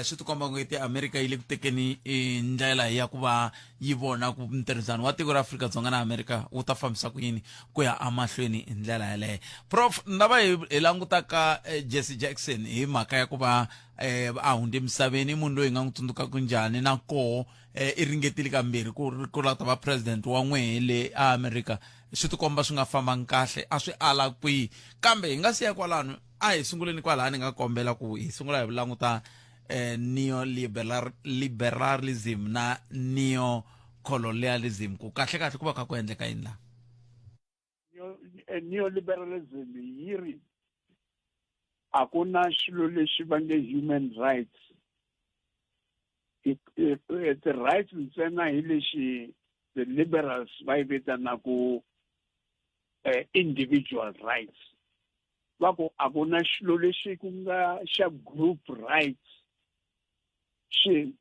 swi tikomba ngo America yi le ku tekeni ndlela ya ku va yi vona ku ntirhisano wa tiko ra Afrika-Dzonga na America wu ta fambisa ku yini ku ya amahlweni hi ndlela yaleyo prof ndava hi langutaka Jesse Jackson hi mhaka ya ku va a hundze misaveni munhu loyi nga n'wi tsundzukaka njhani na koho i ringetile kambirhi ku lata va president wa n'wehe le America swi tikomba swi nga fambangi kahle a swi ala kwihi kambe hi nga siya kwalano a hi sunguleni kwalaha ni nga kombela ku hi sungula hi languta neoliberalism na neocolonialism ku kahle ku va kha ku endleka yini laha neoliberalism yi ri a ku na xilo lexi va nge human rights ti-rights ntsena hi lexi the liberals va yi vitanaku individual rights va ku a ku na xilo lexi ku nga xa group rights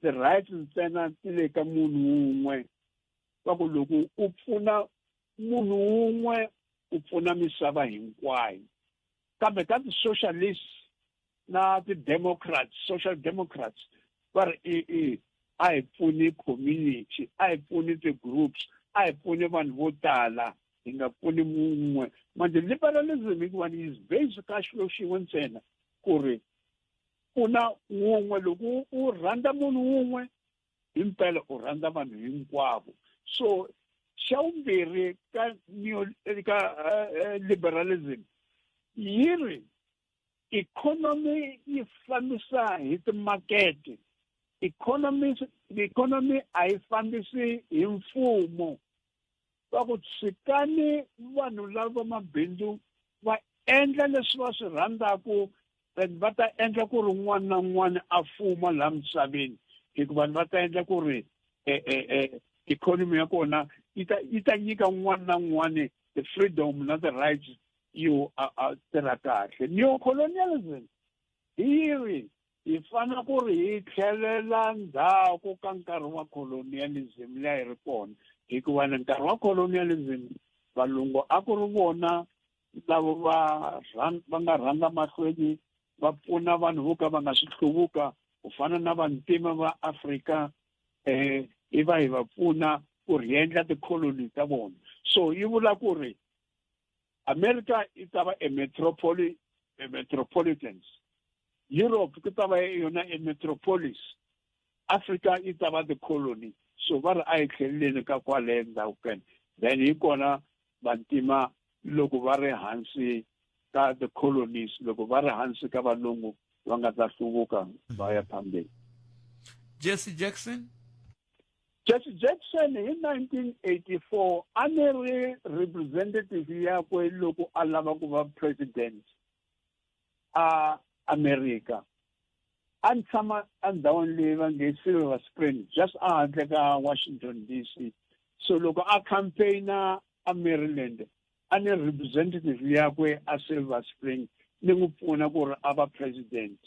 ti-rights ntsena ti le ka munhu wun'we va ku loko u pfuna munhu wun'we u pfuna misava hinkwayo kambe ka ti-socialists na ti-democrats social democrats va ri a hi pfuni community a hi pfuni ti-groups a hi pfuni vanhu vo tala hi nga pfuni mun'we manje liberalism hikuva is based ka xilo xin'we ntsena ku ri pfuna wun'we loko u rhandza munhu wun'we hi mpela u rhandza vanhu hinkwavo so xa vumbirhi ka liberalism yi ri economy yi fambisa hi timakete economy a yi fambisi hi mfumo va ku tshikani vanhu lava mabindzu va endla leswi va swi rhandzaku va ta endla ku ri un'wana na un'wana a fuma laha misaveni hikuva vanhu va ta endla ku ri economy ya kona yi ta nyika un'wana na un'wana the freedom na the rights yo a tirha kahle neocolonialism hi ri hi fana ku ri hi tlhelela ndzhaku ka nkarhi wa colonialism leyi ri kona hikuva nkarhi wa colonialism valungu a ku ri vona lavo va nga rhanga mahlweni va pfuna vanhu vo ka va nga swi hluvuka ku fana na vantima va Afrika hi va pfuna ku ri endla tikoloni ta vona so yi vula ku ri America yi ta va metropolitans Europe ku ta va yona metropolis Africa yi ta va the colony so va ri a yi tlheleleni ka kwale ndhawukeni then hi kona vantima loko va ri hansi ka the colonies loko va ri hansi ka valungu va nga ta hluvuka va ya phambeni Jesse Jackson hi 1984 a ni ri representative yakwe loko a lava ku va president a America a ni tshama endhawini leyi va nge Silver Spring just ehandle ka Washington DC so loko a campaigna a Maryland a ni representative yakwe a Silver Spring ni n'wi pfuna ku ri a va president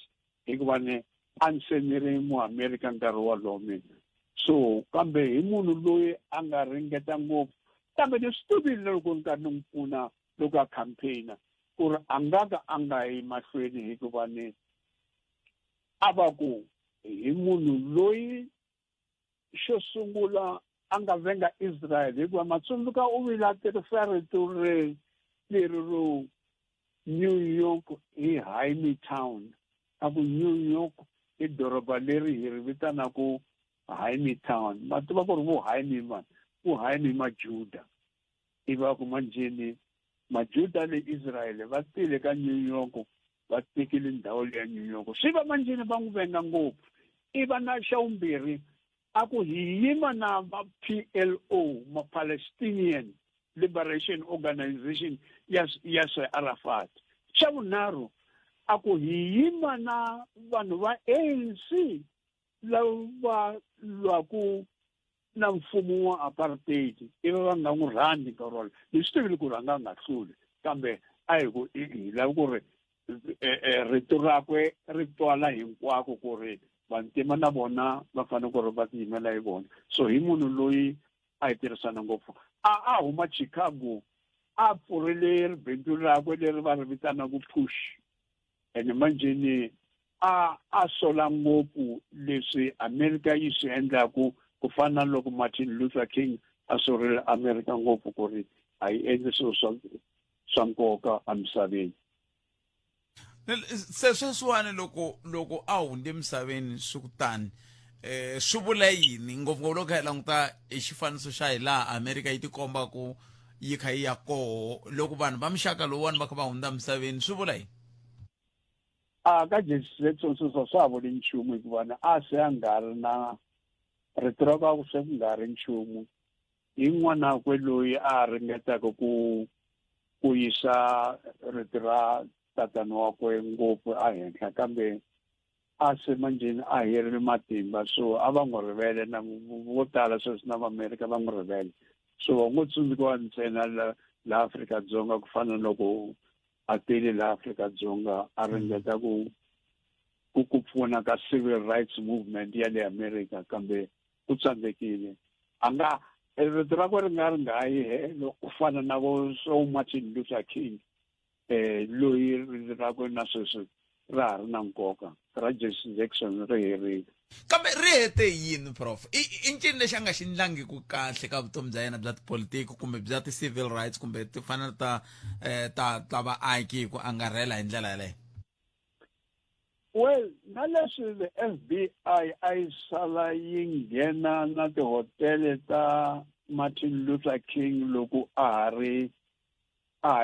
hikuva ni a ni se ni ri mu-America nkarhi wolowo mina so kambe hi munhu loyi a nga ringeta ngopfu kambe ni swi tivile loko ni karhi ni n'wi pfuna loko a campaigna ku ri a nga ka a nga yi mahlweni hikuva a va ku hi munhu loyi xo sungula a nga venga Israel hikuva Matsundzuka u vila tirhisa rito leri ro New York hi Haimi Town a ku New York i doroba leri hi ri vitanaku Haimi Town ma tiva ku ri vo Haimi Majuda iva ku manjeni Majuda le Israel va tile ka New York va tekile ndhawu ya New York swi va manjeni va n'wi venga ngopfu iva na xa vumbirhi a ku hi yima na PLO ma-Palestinian Liberation Organization ya Arafat xa vunharhu a ku hi yima na vanhu va ANC lava lwaku na mfumo wa apartheid iva va nga n'wi rhandzi nkarhi wolowo hi swi tivile ku rhanga nga hluli kambe a hi ku hi lava ku ri rito rakwe ri twala hinkwako ku ri vantima na vona va fanele ku ri va tiyimela hi vona so hi munhu loyi a hi tirhisana ngopfu a huma Chicago a pfurile bindzu rakwe leri va ri vitanaku Push ene manjeni a sola ngopfu leswi America yi swi endlaku ku fana loko Martin Luther King a sorile America ngopfu ku ri a yi endli swilo swa nkoka emisaveni se sweswiwani loko a hundze emisaveni swi kutani swi vula yini ngopfungopfu loko hi languta hi xifaniso xa hi laha America yi tikomba ku yi kha yi ya koho loko vanhu va mixaka lowuwani va kha va hundza emisaveni swi vula yini ka Jesse Jackson swa vuli nchumu hikuva a se a nga ri na rito ra ku se ku nga ri nchumu hi n'wana kwe loyi a ringetaka ku yisa rito ra tatana wakwe ngopfu a henhla kambe a se manjeni a herile matimba so a va n'wi rivele na vo tala sweswi na va-America va n'wi rivele so va ngo tsundzukiwa ntsena la Afrika-Dzonga ku fana loko a tele la Afrika-Dzonga a ringeta ku pfuna ka civil rights movement ya le America kambe ku tsandzekile a nga rito rakwe ri nga ri ngayi helo ku fana na vo so Martin Luther King loyi rito rakwe na sweswi ra ha ri na nkoka ra Jesse Jackson ri herile kambe ri hete yini prof i ncini lexi a nga xi ndlangi ku kahle ka vutomi bya yena bya tipolitiki kumbe bya ti-civil rights kumbe ti fana ta vaaki hi ku angarhela hi ndlela yaleyo well na leswi the FBI a yi sala yi nghena na tihotele ta Martin Luther King loko a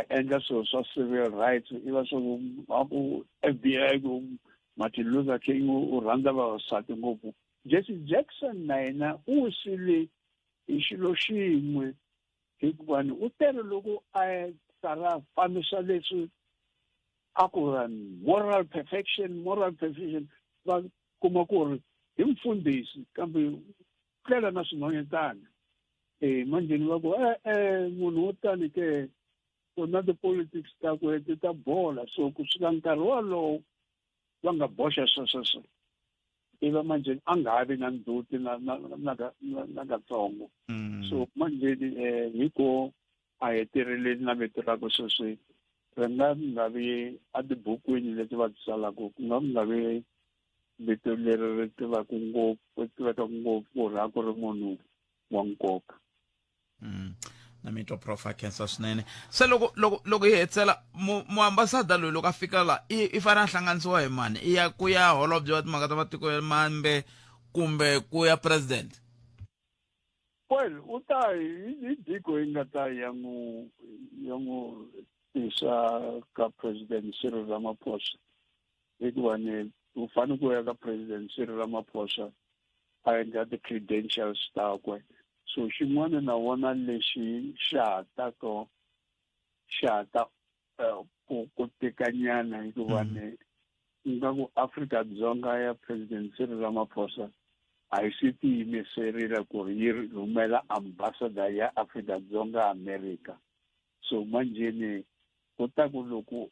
endla swilo swa civil rights iva swo ku FBI ku Martin Luther King u rhandza vavasati ngopfu Jesse Jackson na yena u sile hi xilo xin'we hikuva u tele loko a tsara fambisa leswi a ku moral perfection va kuma ku ri hi mfundhisi kambe tlela na swin'wanyatana manjeni va ku munhu wo tani ke na ti-politics ta ku ti ta bola so ku suka nkarhi wolowo va nga boxa sweswo iva manjeni a nga ha vi na ndzhuti na katsongo so manjeni hiko a heteleleni na vito rakwe sweswi ri nga vi a tibukwini leti va ti salaku ku nga vi vito leri ri tivaka ngopfu ku ri a ku ri munhu wa nkoka na mitwa prof a khensa swinene se loko hi hetsela muambasada loyi loko a fika la i fane a hlanganisiwa hi mani i ya ku ya holobye wa timhaka ta matiko ya mambe kumbe ku ya president well u ta hi diko yi nga ta ya n'wi tisa ka president Cyril Ramaphosa hikuva u fane ku ya ka president Cyril Ramaphosa a endla ti-credentials takwe so xin'wana na wona lexi xa ta ku tekanyana hikuva ingaku Afrika-Dzonga ya president Cyril Ramaphosa a yi se tiyimiserile ku ri yi rhumela ambassador ya Afrika-Dzonga America so manjeni ku ta ku loko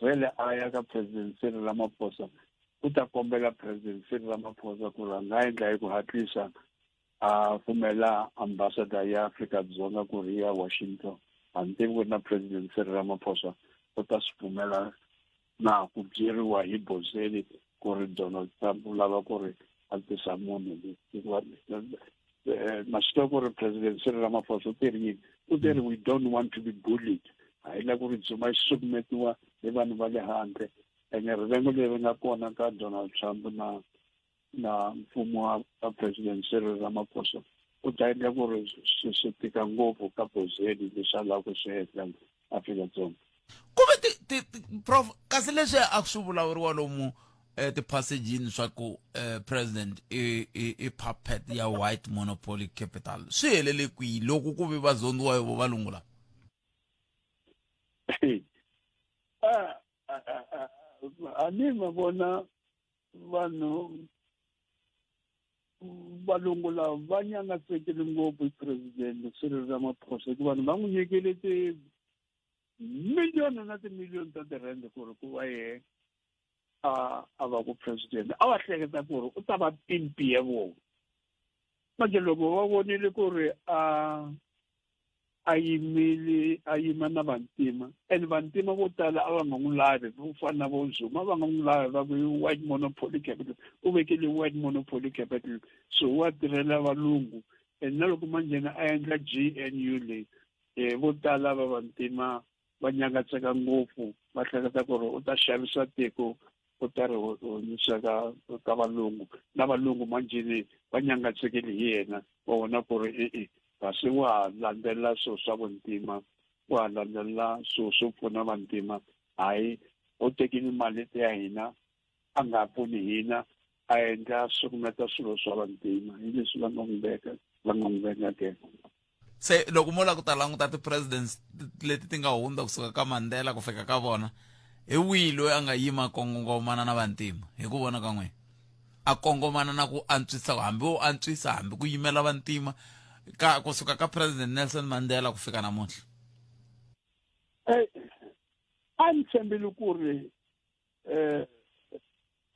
vhele a ya ka president Cyril Ramaphosa u ta kombela president Cyril Ramaphosa ku ri a nga endla hi ku hatlisa a pfumela ambassador ya Afrika-Dzonga ku ri ya Washington a ni tivi ku na president Cyril Ramaphosa u ta swi pfumela na ku byeriwa hi Bozeli ku ri Donald Trump u lava ku ri altisamone masitoko ri president Cyril Ramaphosa u tirhile we don't want to be bullied hayi la ku ri Zuma yi submetiwa hi vanhu va le handle ene rivengo leri nga kona ka Donald Trump na mfumo wa president Cyril Ramaphosa u ta endla ku ri swi tika ngopfu ka Bozeni leswi a lava ku swi endla Afrika-Dzonga. Kuve prof kasi leswi a swi vulavuriwa lomu tiphasejini swa ku president i puppet ya white monopoly capital swi helele kwihi loko ku ve vazondiwa hi vo valungu lava? ani ma vona vanhu valungu lava va nyangatsekile ngopfu hi president Cyril Ramaphosa hikuva vanhu va n'wi nyikele timiliyoni na timiliyoni ta tirhandi ku ri ku va yena a va ku president a va hleketa ku ri u ta va pimpi ya vona manje loko va vonile ku ri a yima na vantima and vantima vo tala a va nga n'wi lavi vo fana na vo Zuma va nga n'wi lavi va ku white monopoly capital u vekele white monopoly capital so wa tirhela valungu and na loko manjena a endla GNU leyi vo tala va vantima va nyangatseka ngopfu va hleketa ku ri u ta xavisa tiko u ta ri nyisa ka valungu na valungu manjeni va nyangatsekile hi yena va vona ku ri kasi wa landzelela swilo swa vantima wa landzelela swilo swo pfuna vantima hayi u tekile mali ya hina a nga pfuni hina a endla sukumeta swilo swa vantima hi leswi va nga n'wi veka ke se loko mo la ku ta languta ti-presidents leti ti nga hundza kusuka ka Mandela ku fika ka vona hi wihi loyi a nga yima kongomana na vantima hi ku vona ka n'wina a kongomana na ku antswisa hambi wo antswisa hambi ku yimela vantima kusuka ka president Nelson Mandela ku fika namuntlha? A ni tshembile ku ri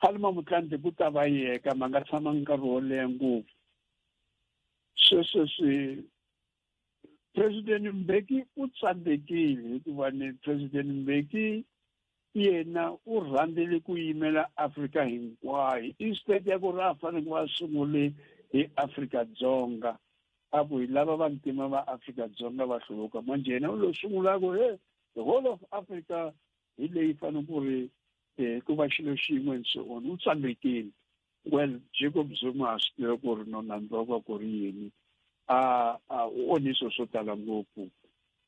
Khalima Motlanthe ku ta va yeka ma nga tshama nkarhi wo leha ngopfu sweswi president Mbeki u tsandzekile hikuva ni president Mbeki yena u rhandzele ku yimela Afrika hinkwayo instead ya ku ri a fanele ku va sungule hi Afrika-Dzonga a ku hi lava vantima va Afrika-Dzonga va hluvuka manje yena u lo sungula ku the whole of Africa hi leyi fanele ku ri ku va xilo xin'we and so on u tsandzekile well Jacob Zuma a swi tiva ku ri nonandzoka ku ri yini a u onhiso swo tala ngopfu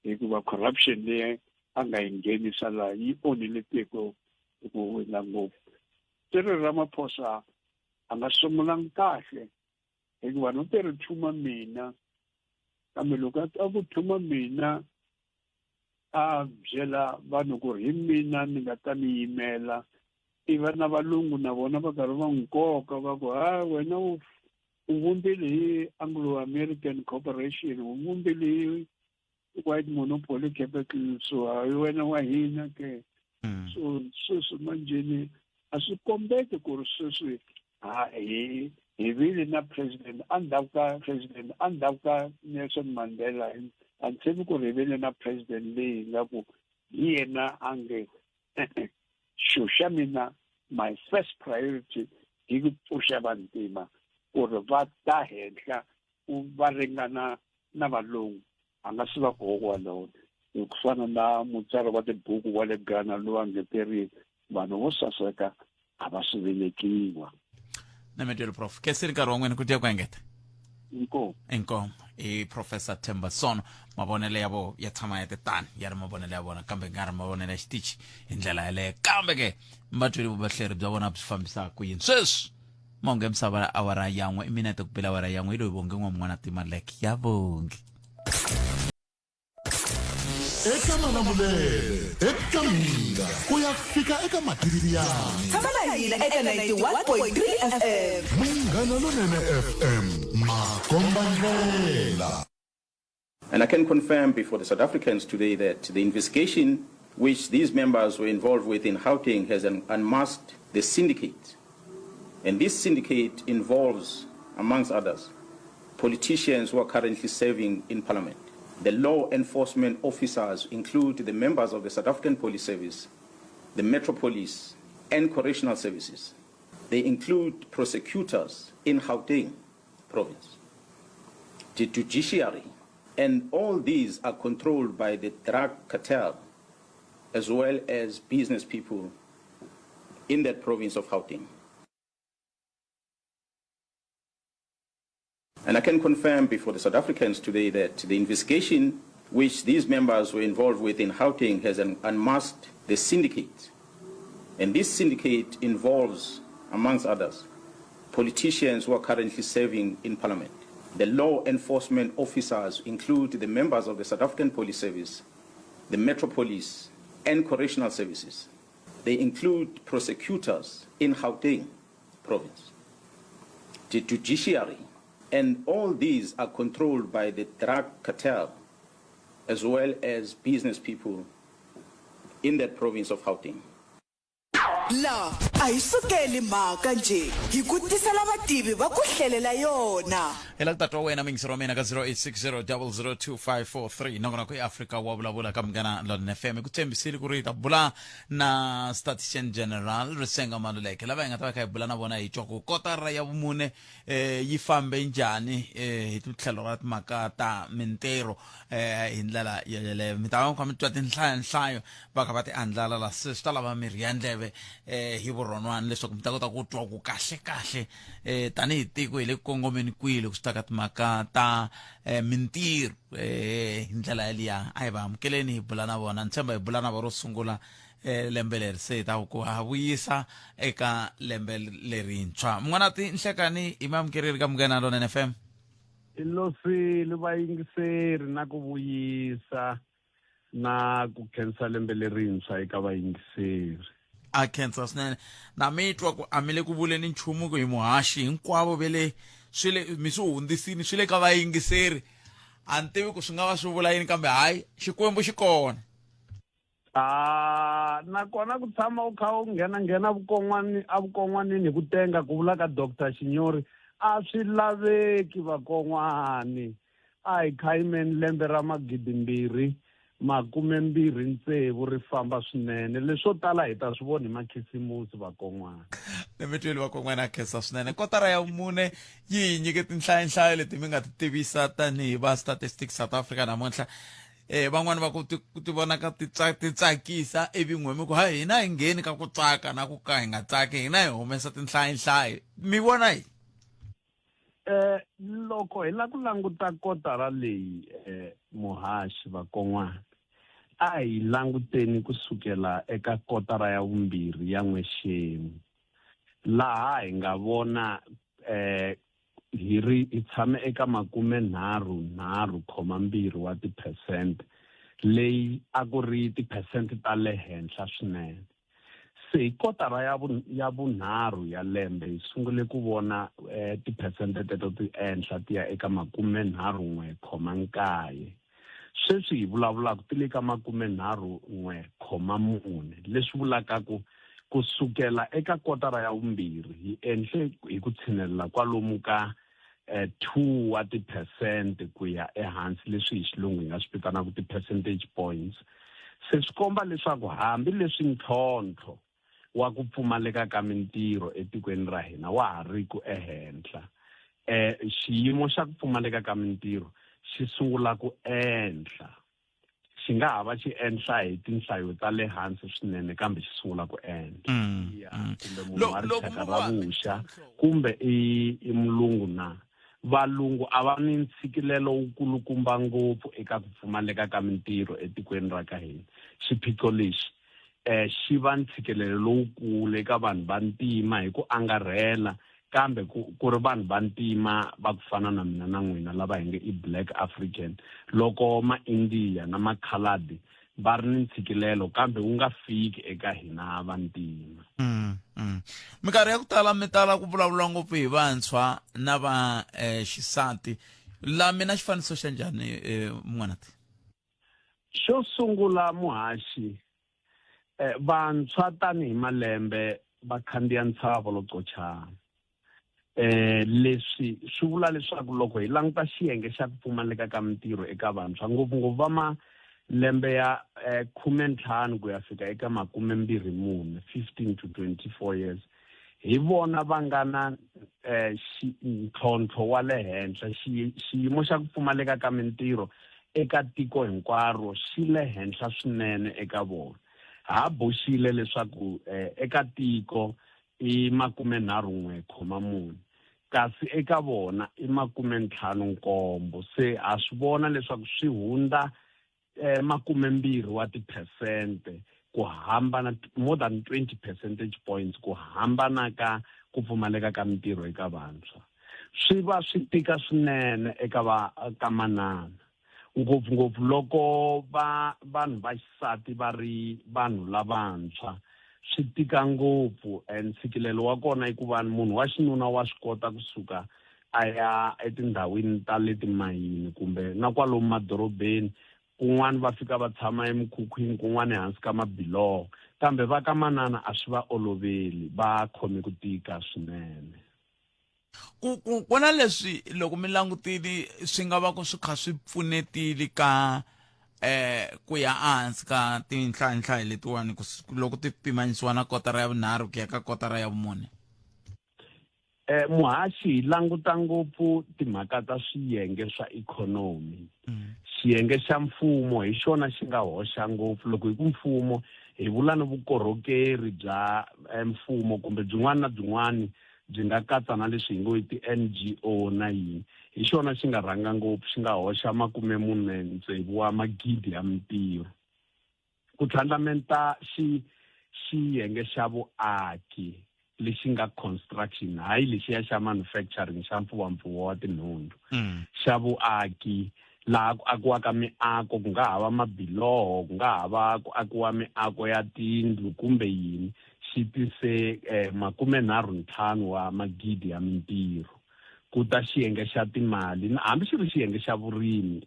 hikuva corruption leyi a nga yi nghenisa laha yi onhile tiko ku wina ngopfu. Cyril Ramaphosa a nga sungulanga kahle hikuva no tirhi thuma mina kambe loko a ku thuma mina a byela vanhu ku ri hi mina ni nga ta ni yimela iva na valungu na vona va karhi va n'wi koka va ku wena u vumbile hi Anglo-American Corporation u vumbile hi white monopoly capital so hi wena wa hina ke so sweswi manjeni a swi kombeki ku ri sweswi hi vile na president endzhaku ka Nelson Mandela a ni tshembi ku ri hi vile na president leyi nga ku hi yena a nge xo xa mina my first priority hi ku pfuxa vantima ku ri va ta henhla va ringana na valungu a nga swi va kokwalaho hi ku fana na mutsari wa tibuku wa le Ghana lowu a ngeterile vanhu vo saseka a va swi velekiwa. Nametelo prof ke siri nkarhi wa n'wina ku tiya ku engeta inkomo i professor Themba Sono mavonele ya vo ya tshama ya titani ya ri mavonele ya vona kambe nga ri mavonele ya xitichi hi ndlela yaleyo kambe ke mbatweli vubahleri bya vona byi fambisa ku yini sweswi monge misava awara yan'we i minete ku pela awara yan'we i loyi vonge n'wana Timaleki ya vonge eka Malamulele eka Mhinga ku ya fika eka Mativiyani tshama na hina eka 91.3 FM Munghana Lonene FM Makomba Ndlela. And I can confirm before the South Africans today that the investigation which these members were involved with in Gauteng has unmasked the syndicate. And this syndicate involves, amongst others, politicians who are currently serving in Parliament. The law enforcement officers include the members of the South African Police Service, the Metro Police, and Correctional Services. They include prosecutors in Gauteng province, the judiciary, and all these are controlled by the drug cartel as well as business people in that province of Gauteng. And I can confirm before the South Africans today that the investigation which these members were involved with in Gauteng has unmasked the syndicate. And this syndicate involves, amongst others, politicians who are currently serving in parliament. The law enforcement officers include the members of the South African Police Service, the Metro Police, and correctional services. They include prosecutors in Gauteng province, the judiciary, and all these are controlled by the drug cartel as well as business people in that province of Gauteng. La ayisukeli mhaka nje hi ku tisela vativi va ku hlelela yona. Hela tatwa wena mingisiro mina ka 0860002543 nongona ku Africa wa vulavula ka Mngana London FM ku tshembisile ku ri ta bula na statistician general Risenga Maluleke lava hi nga ta va ka hi bula na vona hi twa ku kotara ya vumune yi fambe njhani hi tlhelo ra timhaka ta mintirho hi ndlela yeleyo mi ta va mi twa tinhlayo va kha va ti andlala la swi ta lava mirhi ya ndleve hi vuronwana leswaku mi ta kota ku twa ku kahle kahle tanihi tiko hi le kongomeni kwile ku sitaka timhaka ta mintirho hi ndlela yaliya a hi va amukeleni hi bula na vona ni tshemba hi bula na vona ro sungula lembe leri se hi ta ku ha vuyisa eka lembe lerintshwa mun'wanati nhlekani hi maamukeleri ka Mngana London FM ilosile vayingiseri na ku vuyisa na ku khensa lembe lerintshwa eka vayingiseri a khensa swinene na mitwa ku amile ku vuleni nchumu ku hi muhashi hinkwavo vele swile mi swi hundzisini swile ka vayingiseri a ni tivi ku swi nga va swi vula yini kambe hayi xikwembu xi kona nakona ku tshama u kha u nghena vukon'wanini hi ku tenga ku vula ka Dr. Shinyori a swi laveki vakon'wani a hi khayimeni lembe ra 2026 ri famba swinene leswo tala hi ta swi vona hi makhisimusi vakon'wana lembe tweli vakon'wana a khensa swinene kotara ya vumune yi nyike tinhlayo leti mi nga ti tivisa tanihi va Statistics South Africa namuntlha van'wana va ku ti vona ka ti tsakisa evin'wemi ku ha hina hi ngheni ka ku tsaka na ku ka hi nga tsaki hina hi humesa tinhlayo mi vona hi loko hi la ku languta kotara leyi muhashi vakon'wana a hi languteni kusukela eka kotara ya vumbirhi ya N'wexemu laha hi nga vona hi tshame eka 33.2 wa tiphesente leyi a ku ri tiphesente ta le henhla swinene se hi kotara ya vunharhu ya lembe hi sungule ku vona tiphesente teto ti henhla ti ya eka 31.9 sweswi hi vulavulaka ti le ka 31.4 leswi vulaka ku kusukela eka kotara ya vumbirhi hi endle hi ku tshinelela kwalomu ka 2 wa tiphesente ku ya ehansi leswi hi xilungu hi nga swi vitanaka ti-percentage points se swi komba leswaku hambi leswi ntlhontlho wa ku pfumaleka ka mintirho etikweni ra hina wa ha ri ku ehenhla xiyimo xa ku pfumaleka ka mintirho xi sungula ku endla xi nga ha va xi endla hi tinhlayo ta le hansi swinene kambe xi sungula ku endla kumbe munhu wa rixaka ra vuxa kumbe i mulungu na valungu a va ni ntshikelelo wukulukumba ngopfu eka ku pfumaleka ka mintirho etikweni ra ka hina xiphiqo lexi xi va ntshikelelo lowukulu eka vanhu va ntima hi ku angarhela kambe ku ri vanhu va ntima va ku fana na mina na n'wina lava hi nge i Black African loko ma-India na makhaladi va ri ni ntshikelelo kambe wu nga fiki eka hina vantima minkarhi ya ku tala mi tala ku vulavula ngopfu hi vantshwa na va xisati la mina xifaniso xa njhani mun'wanati xo sungula muhashi vantshwa tanihi malembe va khandziya ntshava lo qochana leswi swi vula leswaku loko hi languta xiyenge xa ku pfumaleka ka mintirho eka vantshwa ngopfungopfu va malembe ya 15 ku ya fika eka 24 15 to 24 years hi vona va nga na ntlhontlho wa le henhla. Xiyimo xa ku pfumaleka ka mintirho eka tiko hinkwaro xi le henhla swinene eka vona. Ha boxile leswaku eka tiko i 41.4 kasi eka vona i 57. Se ha swi vona leswaku swi hundza 20% ku hambana, more than 20 percentage points ku hambana ka ku pfumaleka ka mintirho eka vantshwa. Swi va swi tika swinene eka ka manana, ngopfungopfu loko vanhu va xisati va ri vanhu lavantshwa. Swi tika ngopfu, ntshikelelo wa kona i ku va munhu wa xinuna wa swi kota kusuka a ya etindhawini ta le timayini kumbe na kwalomu madorobeni, kun'wana va fika va tshama emikhukhwini, kun'wana ehansi ka mabiloho, kambe va ka manana a swi va oloveli, va khome ku tika swinene. Ku na leswi loko mi langutile swi nga va ku swi kha swi pfunetile ka ku ya ehansi ka tinhlayo letiwani loko ti pimanisiwa na kotara ya vunharhu ku ya ka kotara ya vumune? Muhaxi hi languta ngopfu timhaka ta swiyenge swa ikhonomi. Xiyenge xa mfumo hi xona xi nga hoxa ngopfu. Loko hi ku mfumo hi vula ni vukorhokeri bya mfumo kumbe byin'wana na byin'wana byi nga katsa na leswi hi ngo hi ti-NGO na yini. Hi xona xi nga rhanga ngopfu, xi nga hoxa 46 wa magidi ya mintirho. Ku tlhandlamenta xiyenge xa vuaki lexi nga construction, hayi lexiya xa manufacturing xa mpfuwapfuwo wa tinhundzu. Xa vuaki laha ku akiwaka miako, ku nga hava mabiloho, ku nga hava ku akiwa miako ya tindlu kumbe yini, xi tise 35 wa magidi ya mintirho. Ku ta xiyenge xa timali, hambi xi ri xiyenge xa vurimi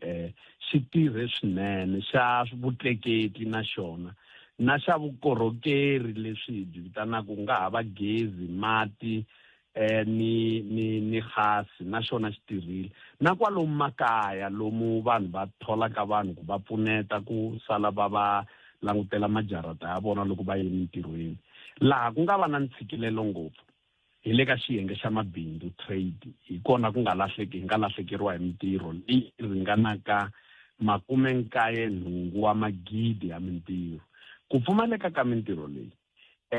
xi tirhe swinene, xa vutleketli na xona, na xa vukorhokeri leswi byi vitanaka ku nga hava gezi, mati ni gasi, na xona xi tirhile. Na kwalomu makaya lomu vanhu va tholaka vanhu ku va pfuneta ku sala va langutela majarata ya vona loko va ye mintirhweni. Laha ku nga va na ntshikelelo ngopfu hi le ka xiyenge xa mabindzu, trade. Hi kona ku nga lahlekeriwa hi mintirho leyi ringanaka 98 wa magidi ya mintirho. Ku pfumaleka ka mintirho leyi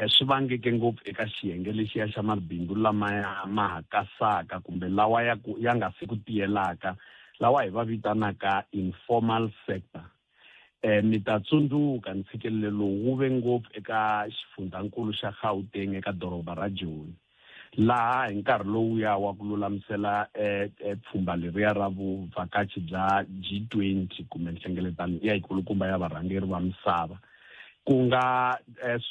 swi vangeke ngopfu eka xiyenge lexiya xa mabindzu lama ma hakasaka kumbe lawa ya nga si ku tiyelaka, lawa hi va vitanaka informal sector. Mi ta tsundzuka ntshikelelo lowu wu ve ngopfu eka xifundzankulu xa Gauteng eka doroba ra Joni, laha hi nkarhi lowuya wa ku lulamisela pfhumba leriya ra vuvhakachi bya G20 kumbe nhlengeletano ya ikulukumba ya varhangeri va misava, ku nga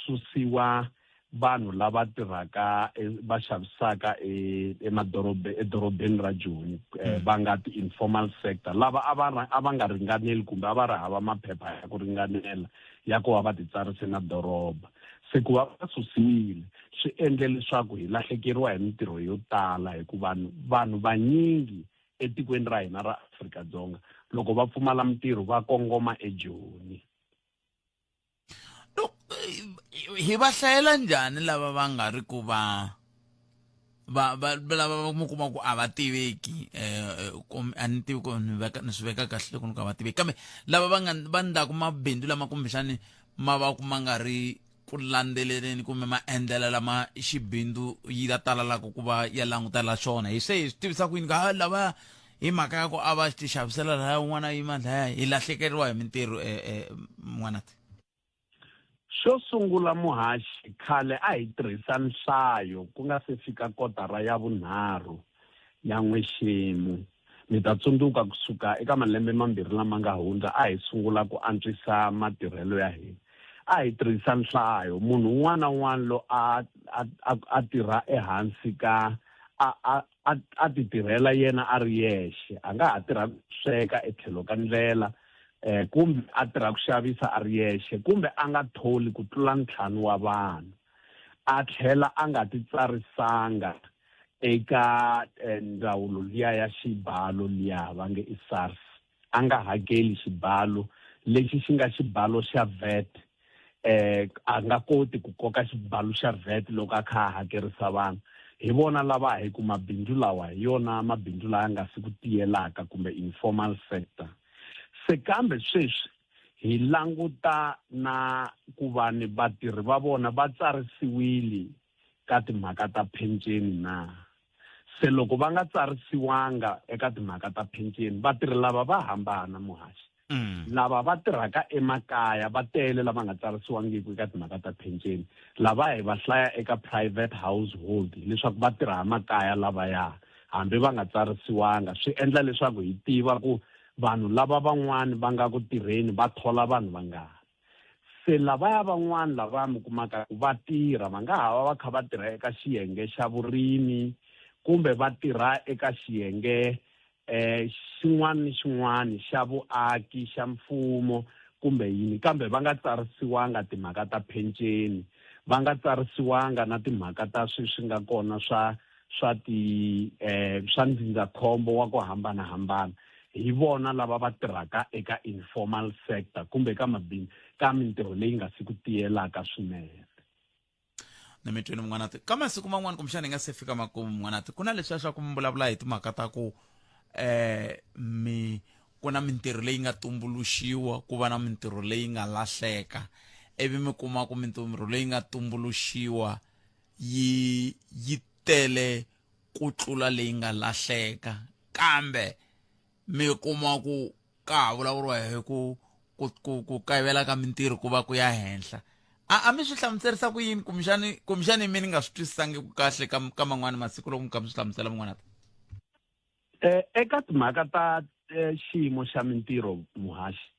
susiwa vanhu lava tirhaka va xavisaka edorobeni ra Joni, va nga ti-informal sector, lava a va nga ringaneli kumbe a va ri hava maphepha ya ku ringanela ya ku va va titsarise na doroba. Se ku va va susiwile swi endle leswaku hi lahlekeriwa hi mintirho yo tala, hikuva vanhu vanyingi etikweni ra hina ra Afrika-Dzonga loko va pfumala mintirho va kongoma eJoni. Hi va hlayela njhani lava va nga ri ku lava mi kuma ku a va tiveki, a ni tivi ku ni swi veka kahle loko ni ku a va tiveki, kambe lava va ndlaku mabindzu lama kumbexani ma va ku ma nga ri ku landzeleleni kumbe maendlela lama xibindzu yi ta talalaka ku va ya langutela swona, hi se hi swi tivisa ku yini ka lava hi mhaka ya ku a va ti xavisela laya un'wana yi madlaya hi lahlekeriwa hi mintirho n'wanati? Xo sungula muhaxi, khale a hi tirhisa nhlayo ku nga se fika kotara ya vunharhu ya N'wexemu. Mi ta tsundzuka kusuka eka malembe 2 lama nga hundza a hi sungula ku antswisa matirhelo ya hina. A hi tirhisa nhlayo, munhu un'wana na un'wana lo a tirha ehansi ka a ti tirhela yena a ri yexe, a nga ha tirha ku sweka etlhelo ka ndlela, kumbe a tirha ku xavisa a ri yexe, kumbe a nga tholi ku tlula 5 wa vanhu, a tlhela a nga titsarisanga eka ndzawulo liya ya xibalo liya va nge i SARS, a nga hakeli xibalo lexi xi nga xibalo xa VAT a nga koti ku koka xibalo xa VAT loko a kha a hakerisa vanhu hi vona lava hi ku mabindzu lawa hi yona mabindzu laya nga si ku tiyelaka kumbe informal sector. Se kambe sweswi hi languta na ku vanhu vatirhi va vona va tsarisiwile ka timhaka ta pension na. Se loko va nga tsarisiwanga eka timhaka ta pension vatirhi lava va hambana muhaxi. Lava va tirhaka emakaya va tele lava nga tsarisiwangiki eka timhaka ta pension, lava hi va hlaya eka private household leswaku va tirha emakaya lavaya hambi va nga tsarisiwanga. Swi endla leswaku hi tiva ku vanhu lava van'wani va nga ku tirheni va thola vanhu vangani. Se lavaya van'wani lava mi kumaka va tirha va nga ha va kha va tirha eka xiyenge xa vurimi kumbe va tirha eka xiyenge xin'wana ni xin'wana xa vuaki xa mfumo kumbe yini, kambe va nga tsarisiwanga timhaka ta pension, va nga tsarisiwanga na timhaka ta swi nga kona swa ndzindzakhombo wa ku hambanahambana. Hi vona lava va tirhaka eka informal sector kumbe ka mintirho leyi nga si ku tiyelaka swinene. Ni mi twini Mwanati, ka masiku man'wana kumbexana hi nga se fika makumu Mwanati, ku na leswiya swa ku mi vulavula hi timhaka ta ku ku na mintirho leyi nga tumbuluxiwa ku va na mintirho leyi nga lahleka, ivi mi kuma ku mintirho leyi nga tumbuluxiwa yi tele ku tlula leyi nga lahleka, kambe mi kuma ku ka ha vulavuriwa hi ku kayivela ka mintirho ku va ku ya henhla. A mi swi hlamuserisa ku yini kumbexani mi ni nga swi twisisangi kahle ka man'wani masiku loko mi kha mi swi hlamusela Mwanati? Eka timhaka ta xiyimo xa mintirho muhaxi,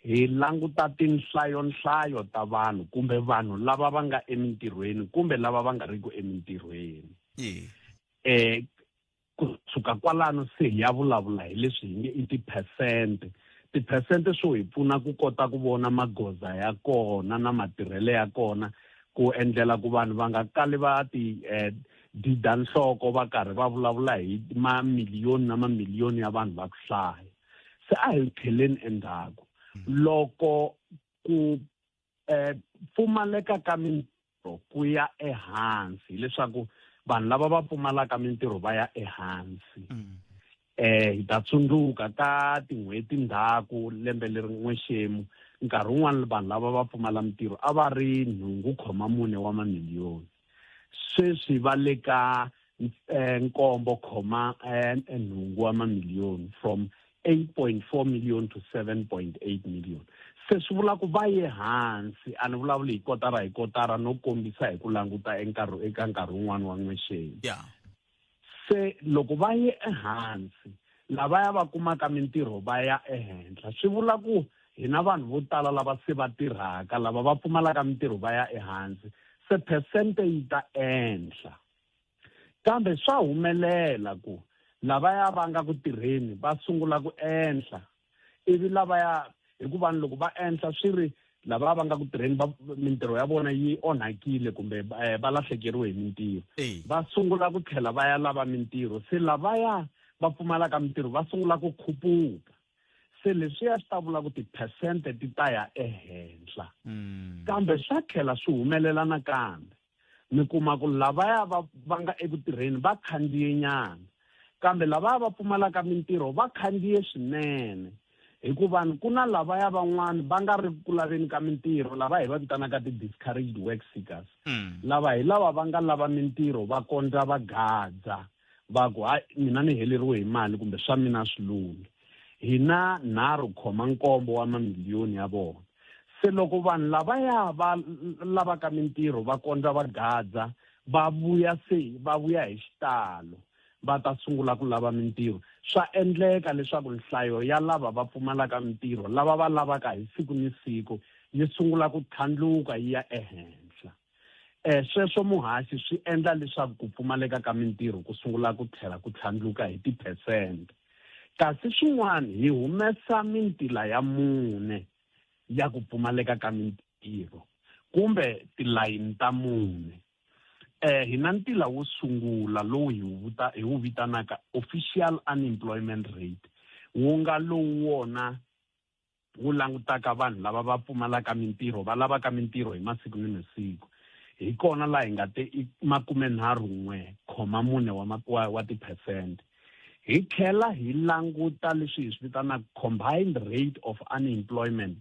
hi languta tinhlayonhlayo ta vanhu kumbe vanhu lava va nga emintirhweni kumbe lava va nga riki emintirhweni. Kusuka kwalano se hi ya vulavula hi leswi hi nge i tiphesente. Tiphesente swo hi pfuna ku kota ku vona magoza ya kona na matirhelo ya kona ku endlela ku vanhu va nga kali va dida nhloko va karhi va vulavula hi mamiliyoni na mamiliyoni ya vanhu va ku hlaya. Se a hi tlheleni endzhaku loko ku pfumaleka ka mintirho ku ya ehansi leswaku vanhu lava va pfumalaka mintirho va ya ehansi. Hi ta tsundzuka ka tin'hweti ndzhaku lembe leri xemu nkarhi wun'wana vanhu lava va pfumala mintirho a va ri 8.4 wa mamiliyoni. Sweswi va le ka 7.8 wa mamiliyoni, from 8.4 million to 7.8 million. Se swi vula ku va ye hansi, a ni vulavuli hi kotara no kombisa hi ku languta eka nkarhi wun'wana wa n'wexemu. Se loko va ye ehansi lavaya va kumaka mintirho va ya ehenhla, swi vula ku hi na vanhu vo tala lava se va tirhaka lava va pfumalaka mintirho va ya ehansi, se phesente yi ta ehenhla. Kambe swa humelela ku lavaya va nga ku tirheni va sungula ku ehenhla, ivi lavaya hikuva loko va ehenhla swi ri lava va nga ku tirheni mintirho ya vona yi onhakile kumbe va lahlekeriwe hi mintirho, va sungula ku tlhela va ya lava mintirho. Se lavaya va pfumalaka mintirho va sungula ku khupuka. Se leswiya swi ta vula ku tiphesente ti ta ya ehenhla. Kambe swa tlhela swi humelela nakambe mi kuma ku lavaya va nga eku tirheni va khandziye nyana, kambe lavaya va pfumalaka mintirho va khandziye swinene. Hikuva ku na lavaya van'wani va nga ri ku laveni ka mintirho, lava hi va vitanaka ti-discouraged work seekers. Lava hi lava va nga lava mintirho va kondza va gadza va ku hayi mina ni heleriwe hi mali kumbe swa mina swilungi. Hi na 9.7 wa mamiliyoni ya vona. Se loko vanhu lavaya va lavaka mintirho va kondza va gadza va vuya hi xitalo va ta sungula ku lava mintirho, swa endleka leswaku nhlayo ya lava va pfumalaka mintirho lava va lavaka hi siku ni siku yi sungula ku tlhandluka yi ya ehenhla. Sweswo muhaxi swi endla leswaku ku pfumaleka ka mintirho ku sungula ku tlhela ku tlhandluka hi tiphesente. Kasi swin'wana hi humesa mintila ya mune ya ku pfumaleka ka mintirho kumbe tilayini ta mune. Hi na ntila wo sungula lowu hi wu vitanaka official unemployment rate, wu nga lowu wona wu langutaka vanhu lava va pfumalaka mintirho va lavaka mintirho hi masiku ni masiku hi kona laha hi nga te 31.4 wa ti-percent. Hi tlhela hi languta leswi hi swi vitanaka combined rate of unemployment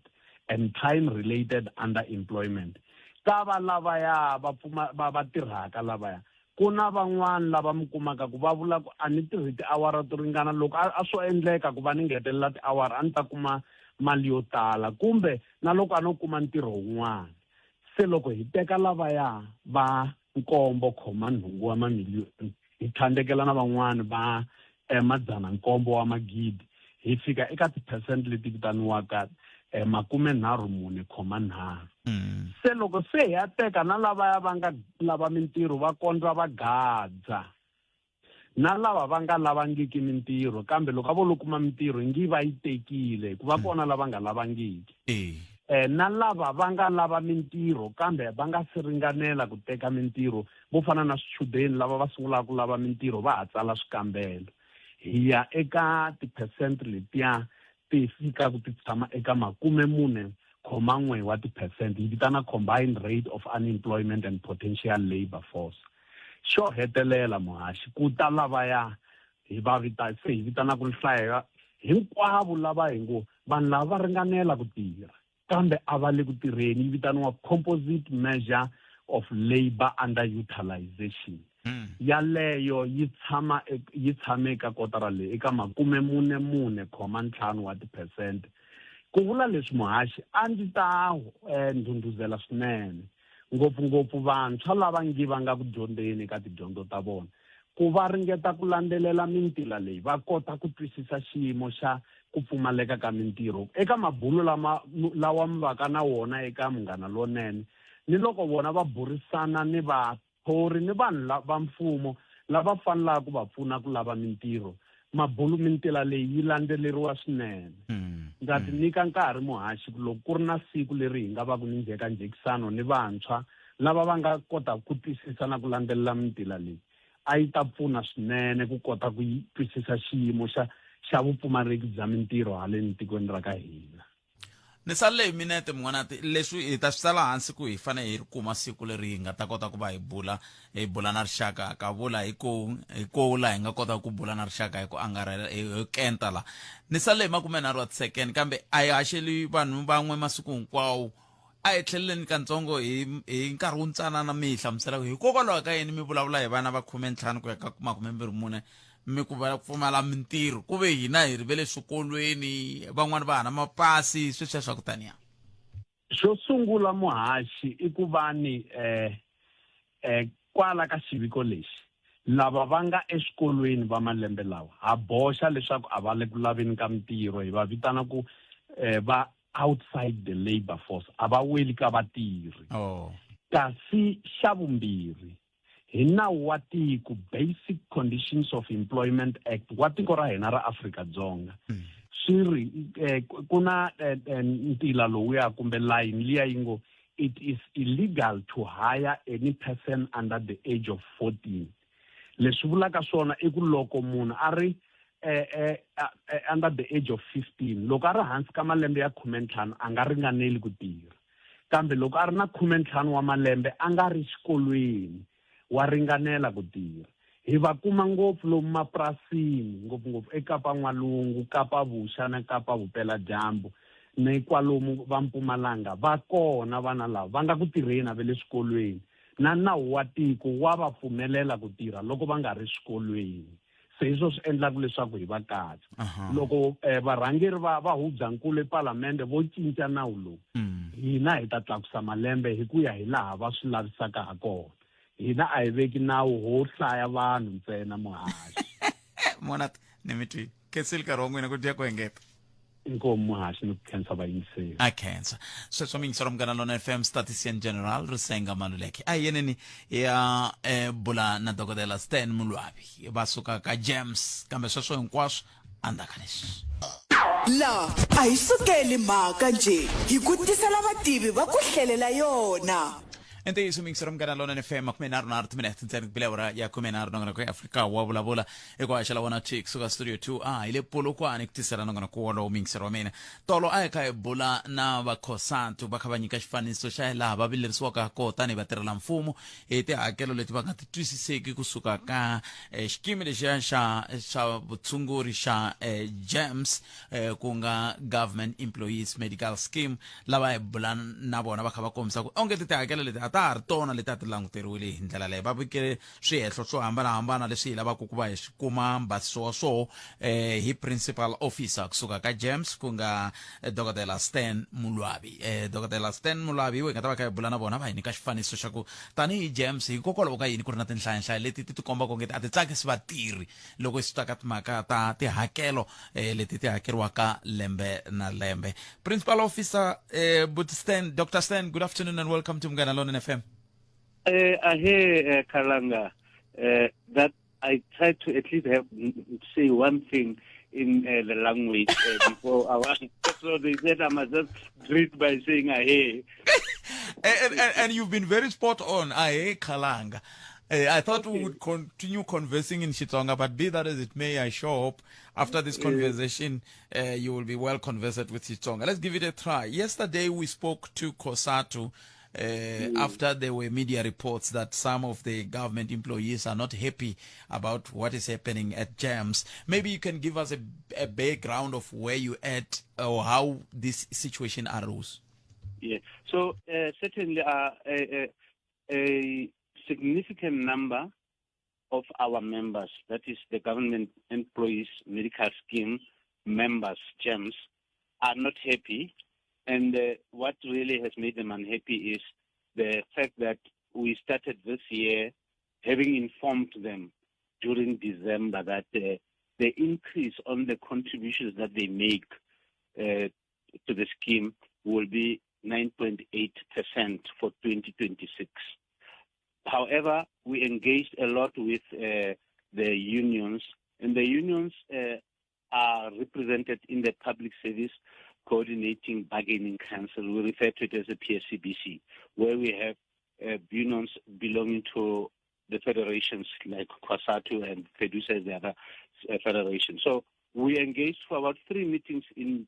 and time-related underemployment. Ka va lavaya va tirhaka lavaya, ku na van'wana lava mi kumaka ku va vula ku a ni tirhi tiawara to ringana, loko a swo endleka ku va ni ngetelela tiawara a ni ta kuma mali yo tala, kumbe na loko a no kuma ntirho wun'wana. Se loko hi teka lavaya va 7.8 wa mamiliyoni hi tlhandlekela na van'wana va 100 wa magidi, hi fika eka ti-percent leti vitaniwaka 34.9. Se loko se hi ya teka na lavaya va nga lava mintirho va kondza va gadza, na lava va nga lavangiki mintirho kambe loko a vo lo kuma mintirho yi ngi va yi tekile ku va kona lava nga lavangiki. Na lava va nga lava mintirho kambe va nga si ringanela ku teka mintirho, vo fana na swichudeni lava va sungulaka ku lava mintirho va ha tsala swikambelo, hi ya eka ti-percent letiya ti fika ku ti tshama eka 40.1 wa ti-percent, hi vitana combined rate of unemployment and potential labor force. Xo hetelela muhaxi ku ta lavaya hi vitana ku hlaya hinkwavo lava hi ngo vanhu lava va ringanela ku tirha kambe a va le ku tirheni, yi vitaniwa composite measure of labor underutilization. Yaleyo yi tshame eka kotara leyi eka 44.5 wa ti-percent. Ku vula leswi muhaxi a ndzi ta ndhundhuzela swinene ngopfungopfu vantshwa lava ngi va nga ku dyondzeni eka tidyondzo ta vona ku va ringeta ku landzelela mintila leyi va kota ku twisisa xiyimo xa ku pfumaleka ka mintirho eka mabulo lawa mi vaka na wona eka Munghana Lonene, ni loko vona va burisana ni vathori ni vanhu va mfumo lava fanelaka ku va pfuna ku lava mintirho. Mabulu mintila leyi yi landzeleriwa swinene. Ndza ti nyika nkarhi muhaxi loko ku ri na siku leri hi nga va ku ni njekisano ni vantshwa lava va nga kota ku twisisa na ku landzelela mintila leyi, a yi ta pfuna swinene ku kota ku twisisa xiyimo xa vupfumaleki bya mintirho haleni tikweni ra ka hina. Ni salele hi minete mun'wanati leswi hi ta swi tsala hansi ku hi fanele hi ri kuma siku leri hi nga ta kota ku va hi bula na rixaka, ka vula hi ko la hi nga kota ku bula na rixaka hi ku angarhela hi kenta la. Ni salele hi 30 wa ti-second kambe a hi haxeli vanhu van'we masiku hinkwawo, a hi tlheleleni kantsongo hi nkarhi wu ntsanana mi hi hlamusela ku hikokwalaho ka yini mi vulavula hi vana va 15 ku ya ka 24 mi ku va pfumala mintirho, ku ve hina hi ri ve le swikolweni van'wana va hana mapasi sweswiya swa ku taniya. Xo sungula muhaxi i ku va ni kwala ka xiviko lexi lava va nga eswikolweni va malembe lawa ha boxa leswaku a va le ku laveni ka mintirho, hi va vitana ku va outside the labor force, a va weli ka vatirhi. Kasi xa vumbirhi hi nawu wa tiko Basic Conditions of Employment Act wa tiko ra hina ra Afrika-Dzonga, swi ri ku na ntila lowuya kumbe line liya yi ngo it is illegal to hire any person under the age of 14. Leswi vulaka swona i ku loko munhu a ri under the age of 15, loko a ri hansi ka malembe ya 15 a nga ringaneli ku tirha, kambe loko a ri na 15 wa malembe a nga ri xikolweni wa ringanela ku tirha. Hi va kuma ngopfu lomu mapurasini ngopfungopfu eKapa N'walungu, Kapa Vuxa na Kapa Vupela dyambu ni kwalomu va Mpumalanga va kona vana lava va nga ku tirheni a ve le swikolweni, na nawu wa tiko wa va pfumelela ku tirha loko va nga ri swikolweni. Se hiswo swi endlaka leswaku hi va katsa. Loko varhangeri va Hubyakulu ePalamende vo cinca nawu lowu, hina hi ta tlakusa malembe hi ku ya hi laha va swi lavisaka ha kona. Hina a hi veki nawu ho hlaya vanhu ntsena muhaxi. Monat ni mi twi keseli nkarhi wa n'wina ku dya ku hengeta. Inkomu muhaxi ni ku khensa vayingiseri. A khensa sweswo mingisero Munghana Lonene FM Statistician General Risenga Maluleke a yeneni ya bula na dokodela Stan Mulwabi va suka ka James, kambe sweswo hinkwaswo andaka leswi. La a hi sukeli mhaka nje hi ku tisela vativi va ku hlelela yona. ente yi sumingisa romgana lona FM akumenaro na 30 minutes ntsena kubilewura ya kumenaro nongana kwa Africa wa vulavula eko axela wona chick suka studio 2 ile polokwane kutisela nongana ku lo mingisa romena tolo a ka ebula na vakhosantu va kha va nyika xifaniso xa laha va vilerisiwaka ko tani vatirhela mfumo tihakelo leti va nga ti twisiseki kusuka ka xikimi lexiya xa vutshunguri xa GEMS ku nga Government Employees Medical Scheme lava ebula na vona va kha va kombisa ku onge tihakelo leti a ta ha ri tona leti a ti languteriwile hi ndlela leyi va vikele swihehlo swo hambanahambana leswi hi lavaka ku va hi swi kuma mbasiso wa swoho hi principal officer kusuka ka GEMS ku nga Dr. Stan Mulwabi Dr. Stan Mulwabi we nga ta va kha hi bula na vona va hi nyika xifaniso xa ku tanihi GEMS hikokwalaho ka yini ku ri na tinhlayanhlaya leti ti komba ku ngeti a ti tsakisi vatirhi loko swi ta ka timhaka ta tihakelo leti ti hakeriwaka lembe na lembe. Principal officer Dr. Stan, good afternoon and welcome to Mngana Lona FM. I hear Kalanga that I try to at least say one thing in the language before our. So they said I must just greet by saying I hear. and you've been very spot on. I hear Kalanga. I thought we would continue conversing in Xitsonga, but be that as it may, I sure hope after this conversation you will be well conversant with Xitsonga. Let's give it a try. Yesterday we spoke to COSATU after there were media reports that some of the government employees are not happy about what is happening at GEMS. Maybe you can give us a background of where you at or how this situation arose. Yeah. So certainly a significant number of our members, that is the Government Employees Medical Scheme members, GEMS, are not happy. And what really has made them unhappy is the fact that we started this year having informed them during December that the increase on the contributions that they make to the scheme will be 9.8% for 2026. However, we engaged a lot with the unions, and the unions are represented in the Public Service Coordinating Bargaining Council. We refer to it as a PSCBC, where we have unions belonging to the federations like COSATU and FEDUSA as the other federation. So we engaged for about 3 meetings in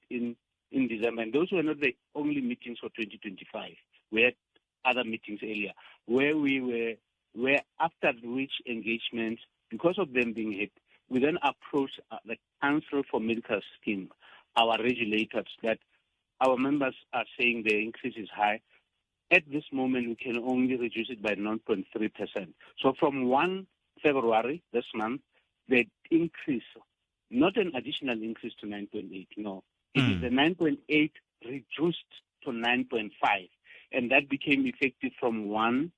December, and those were not the only meetings for 2025. We had other meetings earlier, where after which engagement, because of them being hit, we then approached the Council for Medical Scheme, our regulators, that our members are saying the increase is high. At this moment, we can only reduce it by 9.3%. So from 1 February this month, the increase, not an additional increase to 9.8, no. It is the 9.8 reduced to 9.5. And that became effective from 1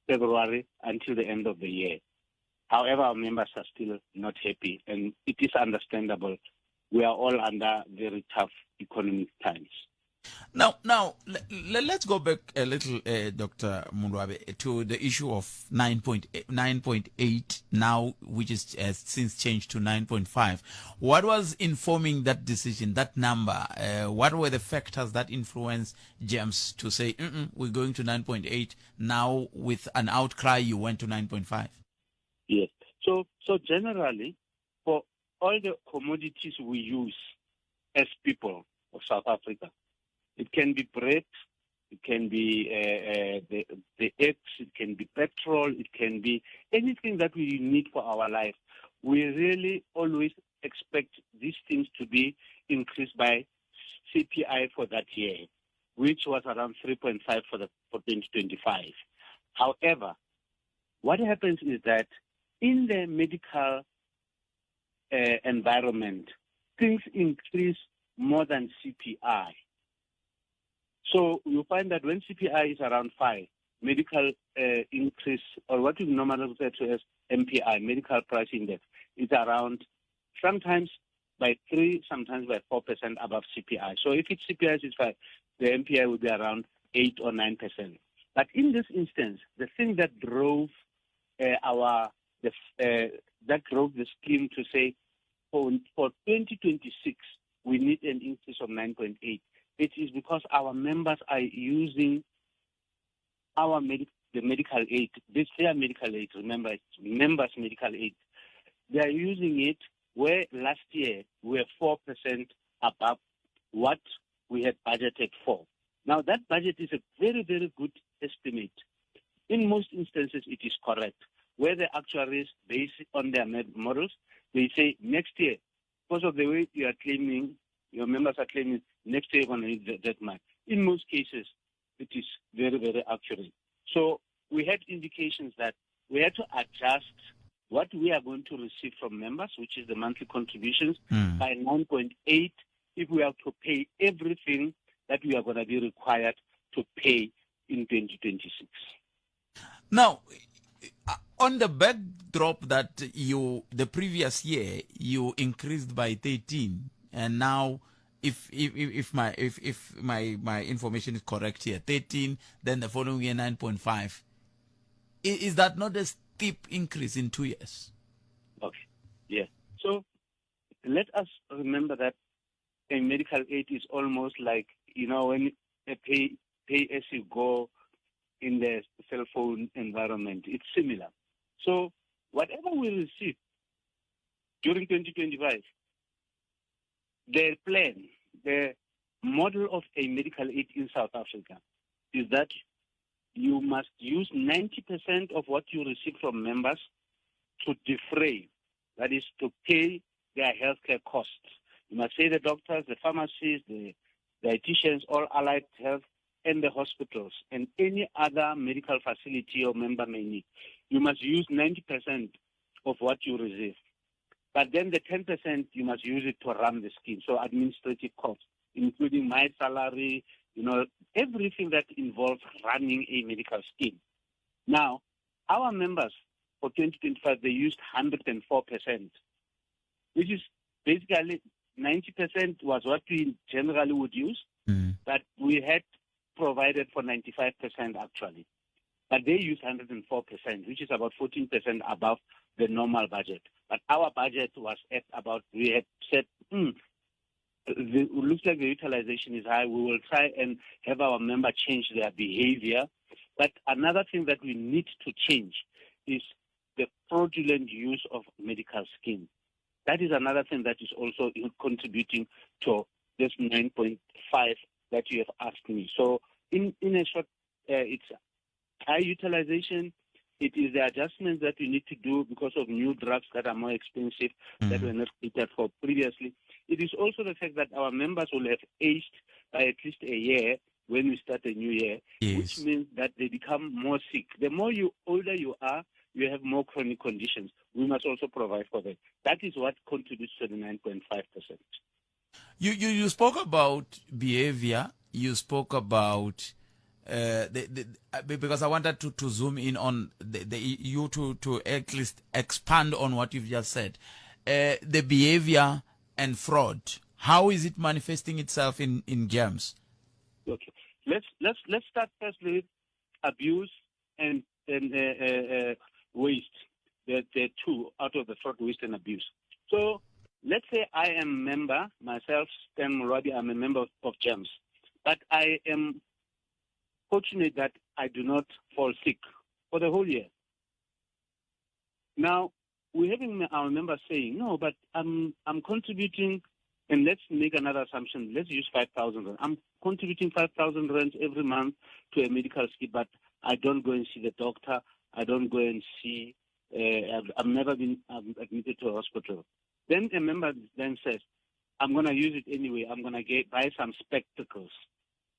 February until the end of the year. However, our members are still not happy, and it is understandable. We are all under very tough economic times. Now, let's go back a little, Dr. Mulwabi, to the issue of 9.8 now, which is since changed to 9.5. What was informing that decision, that number? What were the factors that influenced GEMS to say, we're going to 9.8? Now, with an outcry, you went to 9.5? Yes. So generally, for all the commodities we use as people of South Africa, it can be bread, it can be the eggs, it can be petrol, it can be anything that we need for our life. We really always expect these things to be increased by CPI for that year, which was around 3.5 for 2025. However, what happens is that in the medical environment, things increase more than CPI. So you find that when CPI is around 5, medical increase, or what we normally refer to as MPI, Medical Price Index, is around sometimes by 3, sometimes by 4% above CPI. So if it's CPI is 5, the MPI will be around 8 or 9%. But in this instance, the thing that drove the scheme to say for 2026 we need an increase of 9.8. It is because our members are using the the medical aid, this their medical aid, remember, it's members' medical aid. They are using it where last year we were 4% above what we had budgeted for. Now, that budget is a very, very good estimate. In most instances, it is correct. Where the actuaries, based on their models, they say next year, because of the way you are claiming, your members are claiming, next year you're going to need that much. In most cases, it is very, very accurate. So we had indications that we had to adjust what we are going to receive from members, which is the monthly contributions, by 9.8 if we have to pay everything that we are going to be required to pay in 2026. Now, on the backdrop that the previous year you increased by 13, and now if my information is correct here, 13, then the following year 9.5, is that not a steep increase in 2 years? Okay, yeah. So let us remember that a medical aid is almost like, when a pay as you go in the cell phone environment. It's similar. So whatever we receive during 2025, the plan, the model of a medical aid in South Africa is that you must use 90% of what you receive from members to defray, that is to pay their healthcare costs. You must say the doctors, the pharmacists, the dietitians, all allied health, and the hospitals, and any other medical facility your member may need. You must use 90% of what you receive. But then the 10%, you must use it to run the scheme. So administrative costs, including my salary, everything that involves running a medical scheme. Now, our members for 2025, they used 104%, which is basically 90% was what we generally would use, but we had provided for 95% actually. But they use 104%, which is about 14% above the normal budget. But our budget was at about, we had said, it looks like the utilization is high. We will try and have our member change their behavior. But another thing that we need to change is the fraudulent use of medical scheme. That is another thing that is also contributing to this 9.5 that you have asked me. So in a short, it's high utilization. It is the adjustments that we need to do because of new drugs that are more expensive that were not catered for previously. It is also the fact that our members will have aged by at least a year when we start a new year, which means that they become more sick. The more older you are, you have more chronic conditions. We must also provide for that. That is what contributes to the 9.5%. You spoke about behavior. You spoke about because I wanted to zoom in on you to at least expand on what you've just said. The behavior and fraud. How is it manifesting itself in GEMS? Okay, let's start first with abuse and waste. There are two out of the fraud, waste, and abuse. So let's say I am a member, myself, Stan Murabi, I'm a member of GEMS, but I am fortunate that I do not fall sick for the whole year. Now, we're having our members saying, no, but I'm contributing, and let's make another assumption. Let's use 5,000 rand. I'm contributing 5,000 rand every month to a medical scheme, but I don't go and see the doctor. I don't go and see, I've never been admitted to a hospital. Then a member then says, I'm going to use it anyway. I'm going to buy some spectacles.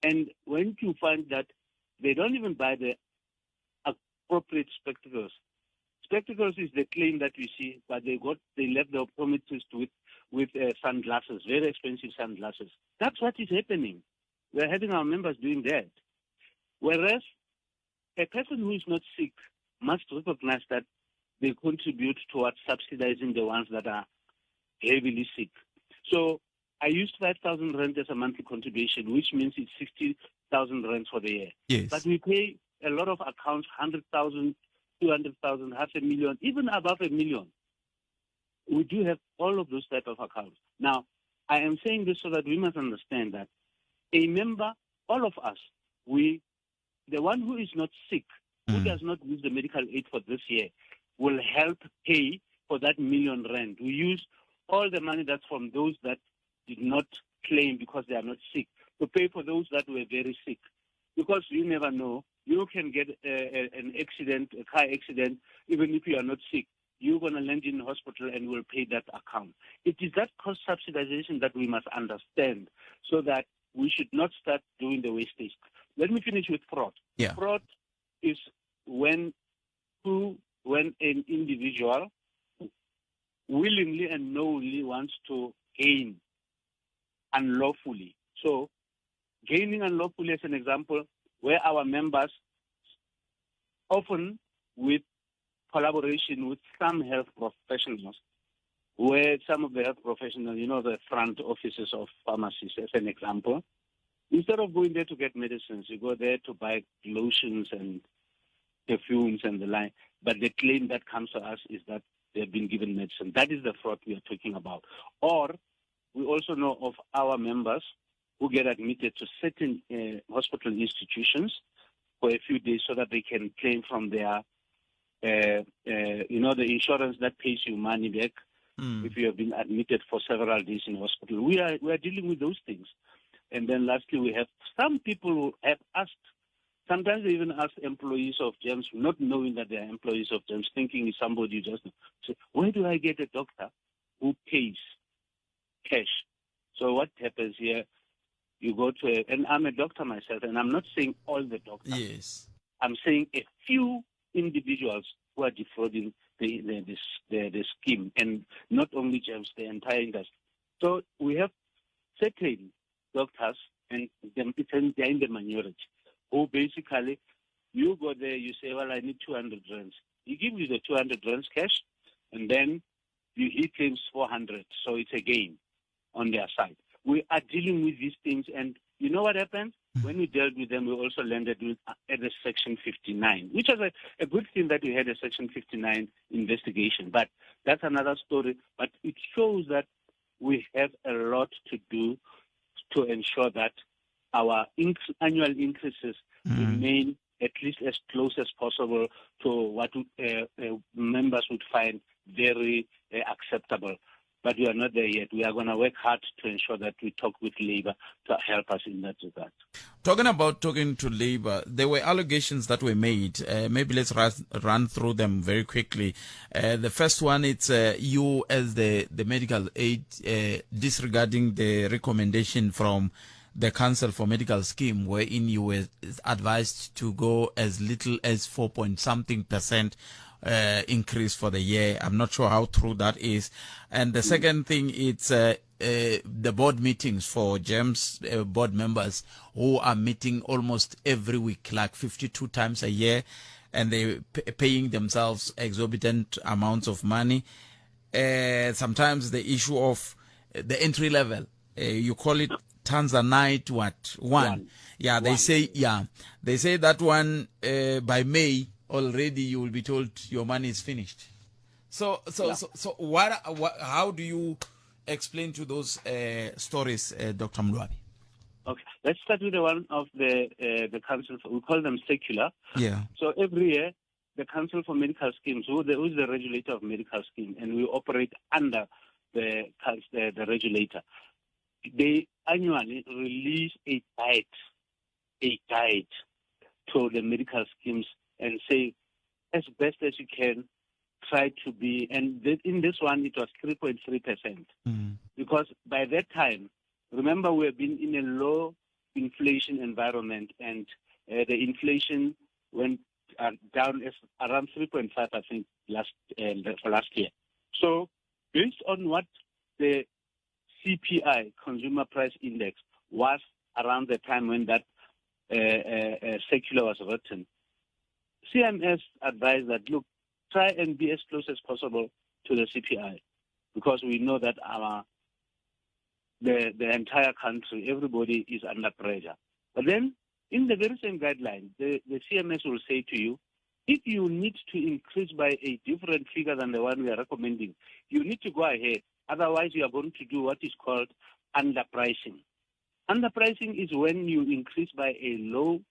And when you find that they don't even buy the appropriate spectacles. Spectacles is the claim that we see, but they left the optometrist with sunglasses, very expensive sunglasses. That's what is happening. We're having our members doing that. Whereas a person who is not sick must recognize that they contribute towards subsidizing the ones that are heavily sick. So I used 5,000 rand as a monthly contribution, which means it's 60,000 rand for the year. Yes. But we pay a lot of accounts, 100,000, 200,000, 500,000, even above 1 million. We do have all of those type of accounts. Now, I am saying this so that we must understand that a member, all of us, the one who is not sick who does not use the medical aid for this year will help pay for that R1 million. We use all the money that's from those that did not claim because they are not sick to pay for those that were very sick. Because you never know. You can get an accident, a car accident, even if you are not sick. You're going to land in the hospital and will pay that account. It is that cost subsidization that we must understand so that we should not start doing the wastage. Let me finish with fraud. Yeah. Fraud is when an individual willingly and knowingly wants to gain unlawfully. So, gaining unlawfully as an example, where our members, often with collaboration with some health professionals, where some of the health professionals, the front offices of pharmacies, as an example, instead of going there to get medicines, you go there to buy lotions and perfumes and the like. But the claim that comes to us is that they've been given medicine. That is the fraud we are talking about. Or we also know of our members who get admitted to certain hospital institutions for a few days so that they can claim from their, the insurance that pays you money back if you have been admitted for several days in hospital. We are dealing with those things. And then lastly, we have some people who have asked, sometimes they even ask employees of GEMS, not knowing that they are employees of GEMS, thinking it's somebody just say, where do I get a doctor who pays cash? So what happens here, you go to and I'm a doctor myself, and I'm not saying all the doctors. Yes. I'm saying a few individuals who are defrauding the scheme, and not only GEMS, the entire industry. So we have certain doctors, and they're in the minority, who basically, you go there, you say, well, I need 200 rands. He gives you the 200 rands cash, and then he claims 400. So it's a gain on their side. We are dealing with these things, and you know what happened? When we dealt with them, we also landed with at the Section 59, which was a good thing that we had a Section 59 investigation. But that's another story. But it shows that we have a lot to do to ensure that our annual increases remain at least as close as possible to what members would find very acceptable. But we are not there yet. We are going to work hard to ensure that we talk with Labour to help us in that regard. Talking to Labour, there were allegations that were made. Maybe let's run through them very quickly. The first one, it's you as the medical aid disregarding the recommendation from the Council for Medical Scheme, wherein you were advised to go as little as 4.something% increase for the year. I'm not sure how true that is. And the second thing, it's the board meetings for GEMS board members who are meeting almost every week, like 52 times a year, and they're paying themselves exorbitant amounts of money. Sometimes the issue of the entry level, you call it Tanzanite, one. Yeah, they say that one by May already you will be told your money is finished. So what how do you explain to those stories, Dr. Mlwabi? Okay, let's start with the one of the Council. We call them secular. Yeah. So every year, the Council for Medical Schemes, who is the regulator of medical scheme, and we operate under the regulator. They annually release a guide to the medical schemes and say, as best as you can, try to be, and in this one it was 3.3%. Because by that time, remember, we have been in a low inflation environment, and the inflation went down as around 3.5%, I think, for last year. So based on what the CPI, Consumer Price Index, was around the time when that circular was written, CMS advised that, look, try and be as close as possible to the CPI, because we know that the entire country, everybody is under pressure. But then, in the very same guideline, the CMS will say to you, if you need to increase by a different figure than the one we are recommending, you need to go ahead. Otherwise, you are going to do what is called underpricing. Underpricing is when you increase by a low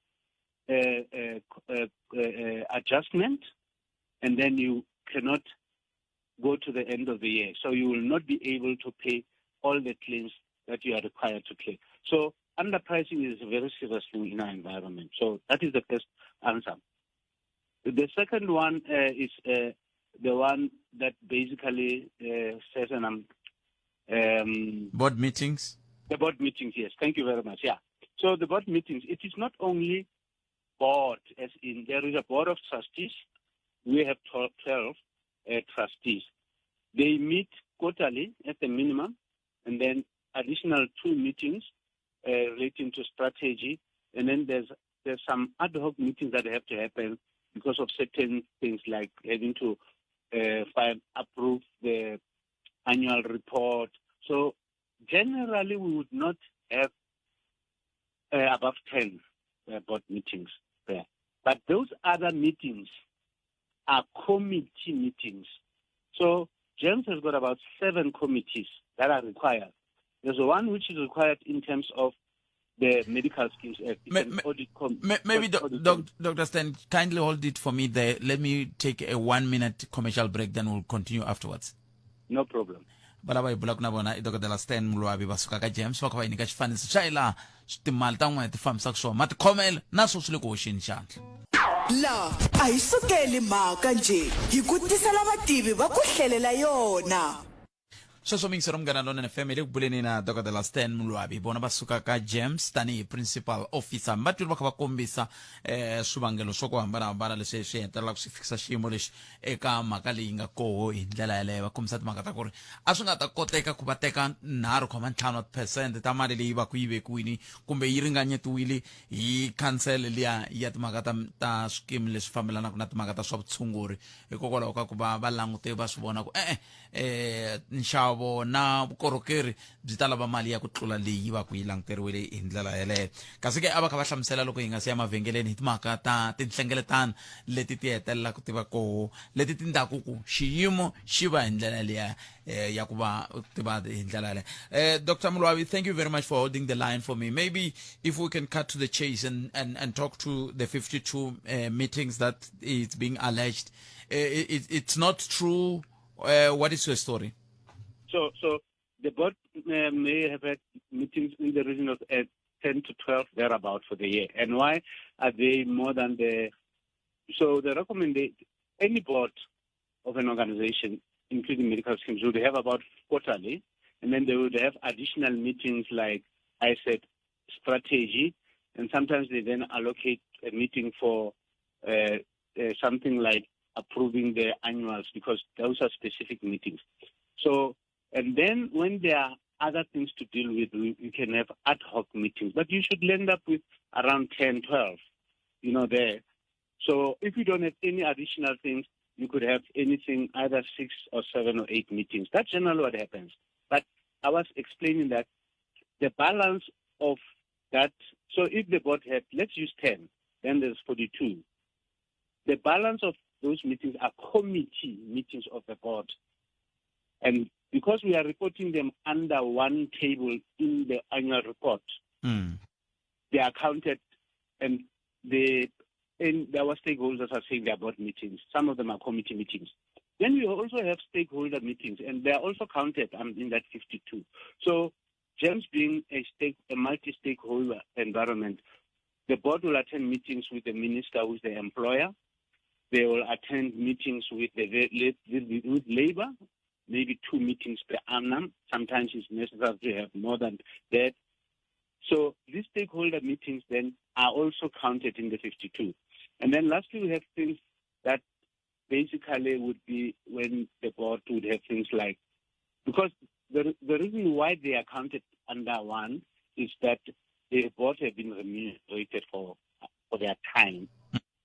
adjustment, and then you cannot go to the end of the year. So you will not be able to pay all the claims that you are required to pay. So underpricing is a very serious thing in our environment. So that is the first answer. The second one is the one that basically says, board meetings? The board meetings, yes. Thank you very much. Yeah. So the board meetings, it is not only board, as in there is a board of trustees. We have 12 trustees. They meet quarterly at the minimum, and then additional 2 meetings relating to strategy. And then there's some ad hoc meetings that have to happen because of certain things like having to approve the annual report. So generally, we would not have above 10 board meetings there. But those other meetings are committee meetings. So GEMS has got about 7 committees that are required. There's one which is required in terms of the Medical Schemes Act. Maybe Dr. Steyn, kindly hold it for me there. Let me take a 1-minute commercial break, then we'll continue afterwards. No problem. Balaba ibula kuna bona Dr. Steyn Mlwabi basuka ka GEMS va ka va nyika xifaniso xa ila timali ta n'wina ti fambisaka swona ma tikhomela naso swi le ku hoxeni xandla. La a hi sukeli mhaka nje hi ku tisela vativi va ku hlelela yona. Sweswo mingisero Munghana Lonene FM le ku buleni na Dr. Steyn Mlwabi bona va suka ka GEMS tanihi principal officer va twile va kha va kombisa swivangelo swo ku hambanahambana leswi swi hetelelaka swi fikisa xiyimo lexi eka mhaka leyi nga koho hi ndlela yaleyo va kombisa timhaka ta ku ri a swi nga ta koteka ku va teka 9.5% ta mali leyi va ku yi vekiwini kumbe yi ringanyetiwile hi khansele liya ya timhaka ta swikimi leswi fambelanaka na timhaka ta swa vutshunguri hikokwalaho ka ku va langute va swi vona ku nxavo na vukorhokeri byi ta lava mali ya ku tlula leyi va ku yi languteriwile hi ndlela yaleyo kasi ke a va kha va hlamusela loko hi nga siya mavhengeleni hi timhaka ta tinhlengeletano leti ti hetelelaka ti va koho leti ti ndaku ku xiyimo xi va hi ndlela leya ya ku va ti va hi ndlela yaleyo. Dr. Mlwabi, thank you very much for holding the line for me. Maybe if we can cut to the chase and talk to the 52 meetings that is being alleged. It's not true. What is your story? So the board may have had meetings in the region of 10 to 12 thereabout for the year. And why are they more than the... So the recommended any board of an organization, including medical schemes, would have about quarterly, and then they would have additional meetings like I said, strategy, and sometimes they then allocate a meeting for something like approving the annuals, because those are specific meetings. So, and then when there are other things to deal with, we can have ad hoc meetings, but you should end up with around 10, 12, there. So if you don't have any additional things, you could have anything, either 6 or 7 or 8 meetings. That's generally what happens. But I was explaining that the balance of that, so if the board had, let's use 10, then there's 42. The balance of those meetings are committee meetings of the board. And because we are reporting them under one table in the annual report, they are counted, and our stakeholders are saying they are board meetings. Some of them are committee meetings. Then we also have stakeholder meetings, and they are also counted in that 52. So GEMS being a multi-stakeholder environment, the board will attend meetings with the minister, who is the employer. They will attend meetings with labor, maybe 2 meetings per annum. Sometimes it's necessary to have more than that. So these stakeholder meetings then are also counted in the 52. And then lastly, we have things that basically would be when the board would have things like, because the reason why they are counted under one is that the board have been remunerated for their time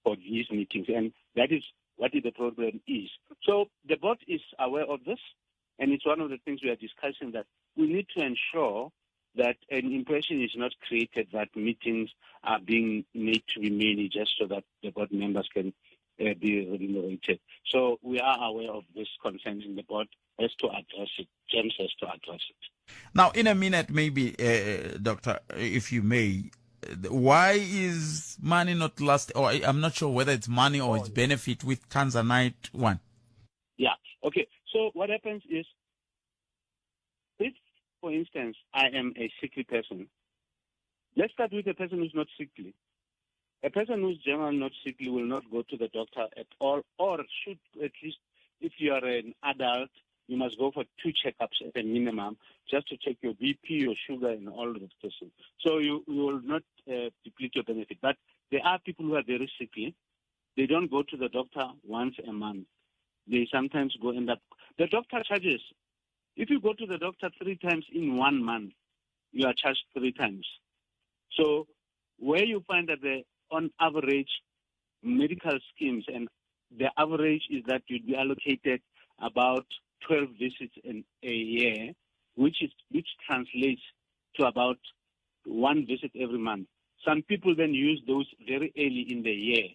for these meetings, and that is what the problem is. So the board is aware of this, and it's one of the things we are discussing, that we need to ensure that an impression is not created that meetings are being made to be many just so that the board members can be remunerated. So we are aware of this concern, and the board has to address it. GEMS has to address it. Now, in a minute, maybe, Doctor, if you may, why is money not last? Or I'm not sure whether it's money or it's benefit with Tanzanite one. Yeah. Okay. So what happens is, if, for instance, I am a sickly person, let's start with a person who's not sickly. A person who's generally not sickly will not go to the doctor at all, or should, at least if you are an adult, you must go for 2 checkups at a minimum, just to check your BP, your sugar, and all of this. So you will not deplete your benefit. But there are people who are very sickly. They don't go to the doctor once a month. They sometimes end up. The doctor charges. If you go to the doctor 3 times in 1 month, you are charged 3 times. So where you find that on average, medical schemes, and the average is that you'd be allocated about 12 visits in a year, which translates to about 1 visit every month. Some people then use those very early in the year.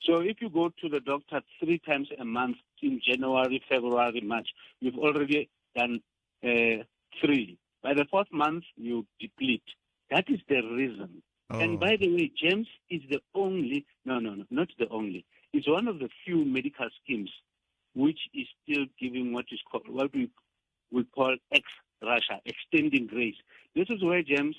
So if you go to the doctor 3 times a month in January, February, March, you've already done 3. By the 4th month, you deplete. That is the reason. Oh. And by the way, GEMS is the only, not the only, it's one of the few medical schemes which is still giving what we call ex-Russia, extending grace. This is where GEMS,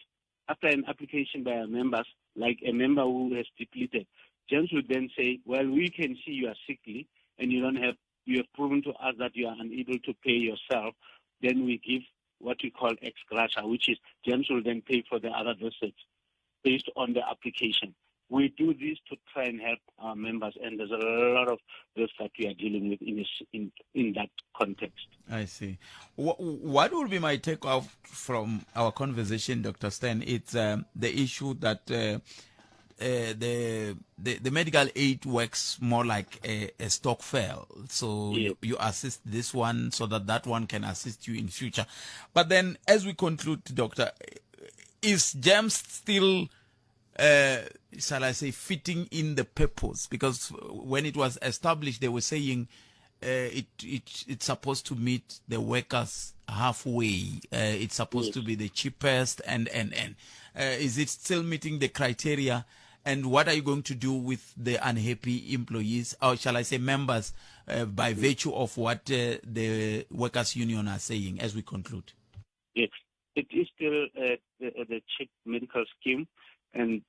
after an application by our members, like a member who has depleted, GEMS would then say, well, we can see you are sickly and you have proven to us that you are unable to pay yourself. Then we give what we call ex-Russia, which is GEMS will then pay for the other visits based on the application. We do this to try and help our members, and there's a lot of this that we are dealing with in that context. I see. What will be my take off from our conversation, Dr. Steyn? It's the issue that the medical aid works more like a stock file. So yeah. you assist this one so that one can assist you in future. But then, as we conclude, Doctor, is GEMS still, shall I say, fitting in the purpose? Because when it was established, they were saying it's supposed to meet the workers halfway. It's supposed to be the cheapest, and is it still meeting the criteria? And what are you going to do with the unhappy employees, or shall I say members, by virtue of what the workers' union are saying as we conclude? Yes, it is still the cheap medical scheme, and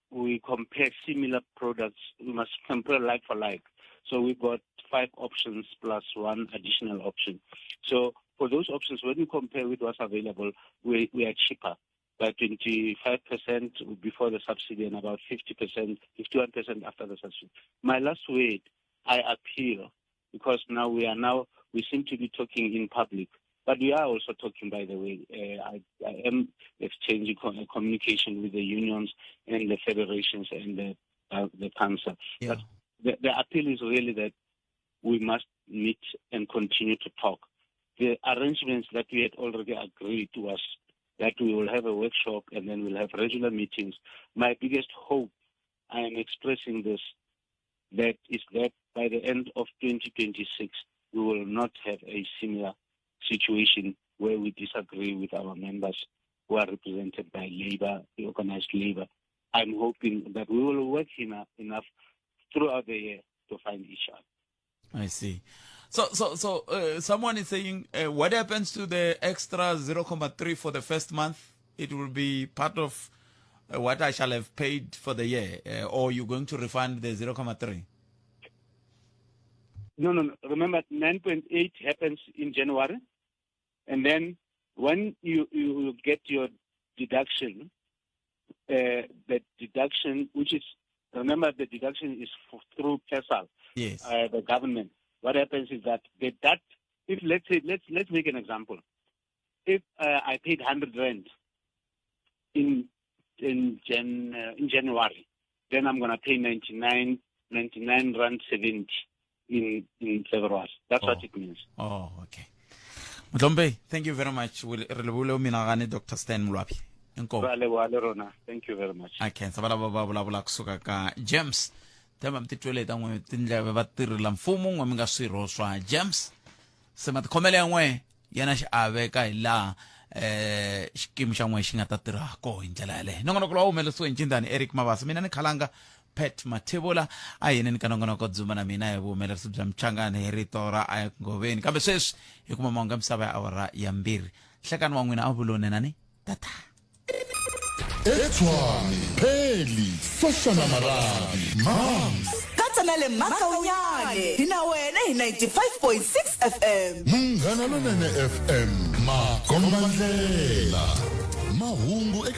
we compare similar products. We must compare like for like. So we've got 5 options plus 1 additional option. So for those options, when we compare with what's available, we are cheaper by 25% before the subsidy and about 50%, 51% after the subsidy. My last word, I appeal, because now we seem to be talking in public, but we are also talking, by the way. I am exchanging communication with the unions and the federations and the council. Yeah. But the appeal is really that we must meet and continue to talk. The arrangements that we had already agreed was that we will have a workshop and then we'll have regular meetings. My biggest hope, I am expressing this, that is that by the end of 2026, we will not have a similar situation where we disagree with our members who are represented by labor, the organized labor. I'm hoping that we will work enough throughout the year to find each other. I see. So someone is saying, what happens to the extra 0.3 for the first month? It will be part of what I shall have paid for the year, or you're going to refund the 0.3? No. Remember, 9.8 happens in January, and then when you get your deduction, the deduction, which is, remember, the deduction is through PESAL, yes, the government. What happens is that if let's make an example. If I paid 100 rand in January, then I'm gonna pay 99 rand 70 in February. That's what it means. Oh, okay. Mdombe, thank you very much. Dr. Steyn Mlwabi. Thank you very much. Okay, sabala bula kusuka ka GEMS. Tema mtitwele tangwe tindlebe batirila mfumo ngwe mga swiroswa GEMS. Sema tkomele ngwe yana shi aveka ila xikimi xa n'we xi nga ta tirha koho hi ndlela yaleyo nongonoko lowu humelelisiwe hi ncindani Eric Mabasa mina ni khalanga Pet Mathebula a yini ni ka nongonoko dzuma na mina hi vuhumelerisi bya Mchangani hi rito ra Ngoveni kambe sweswi hi kuma mahungu ya misava ya awara ya 2 hlekani wa n'wina a vulone nani tata eTshwane pheli Soshana Marabi katsa na le Makaunyane hina wena hi 95.6 FM Munghana Lonene FM Makombandlela mahungu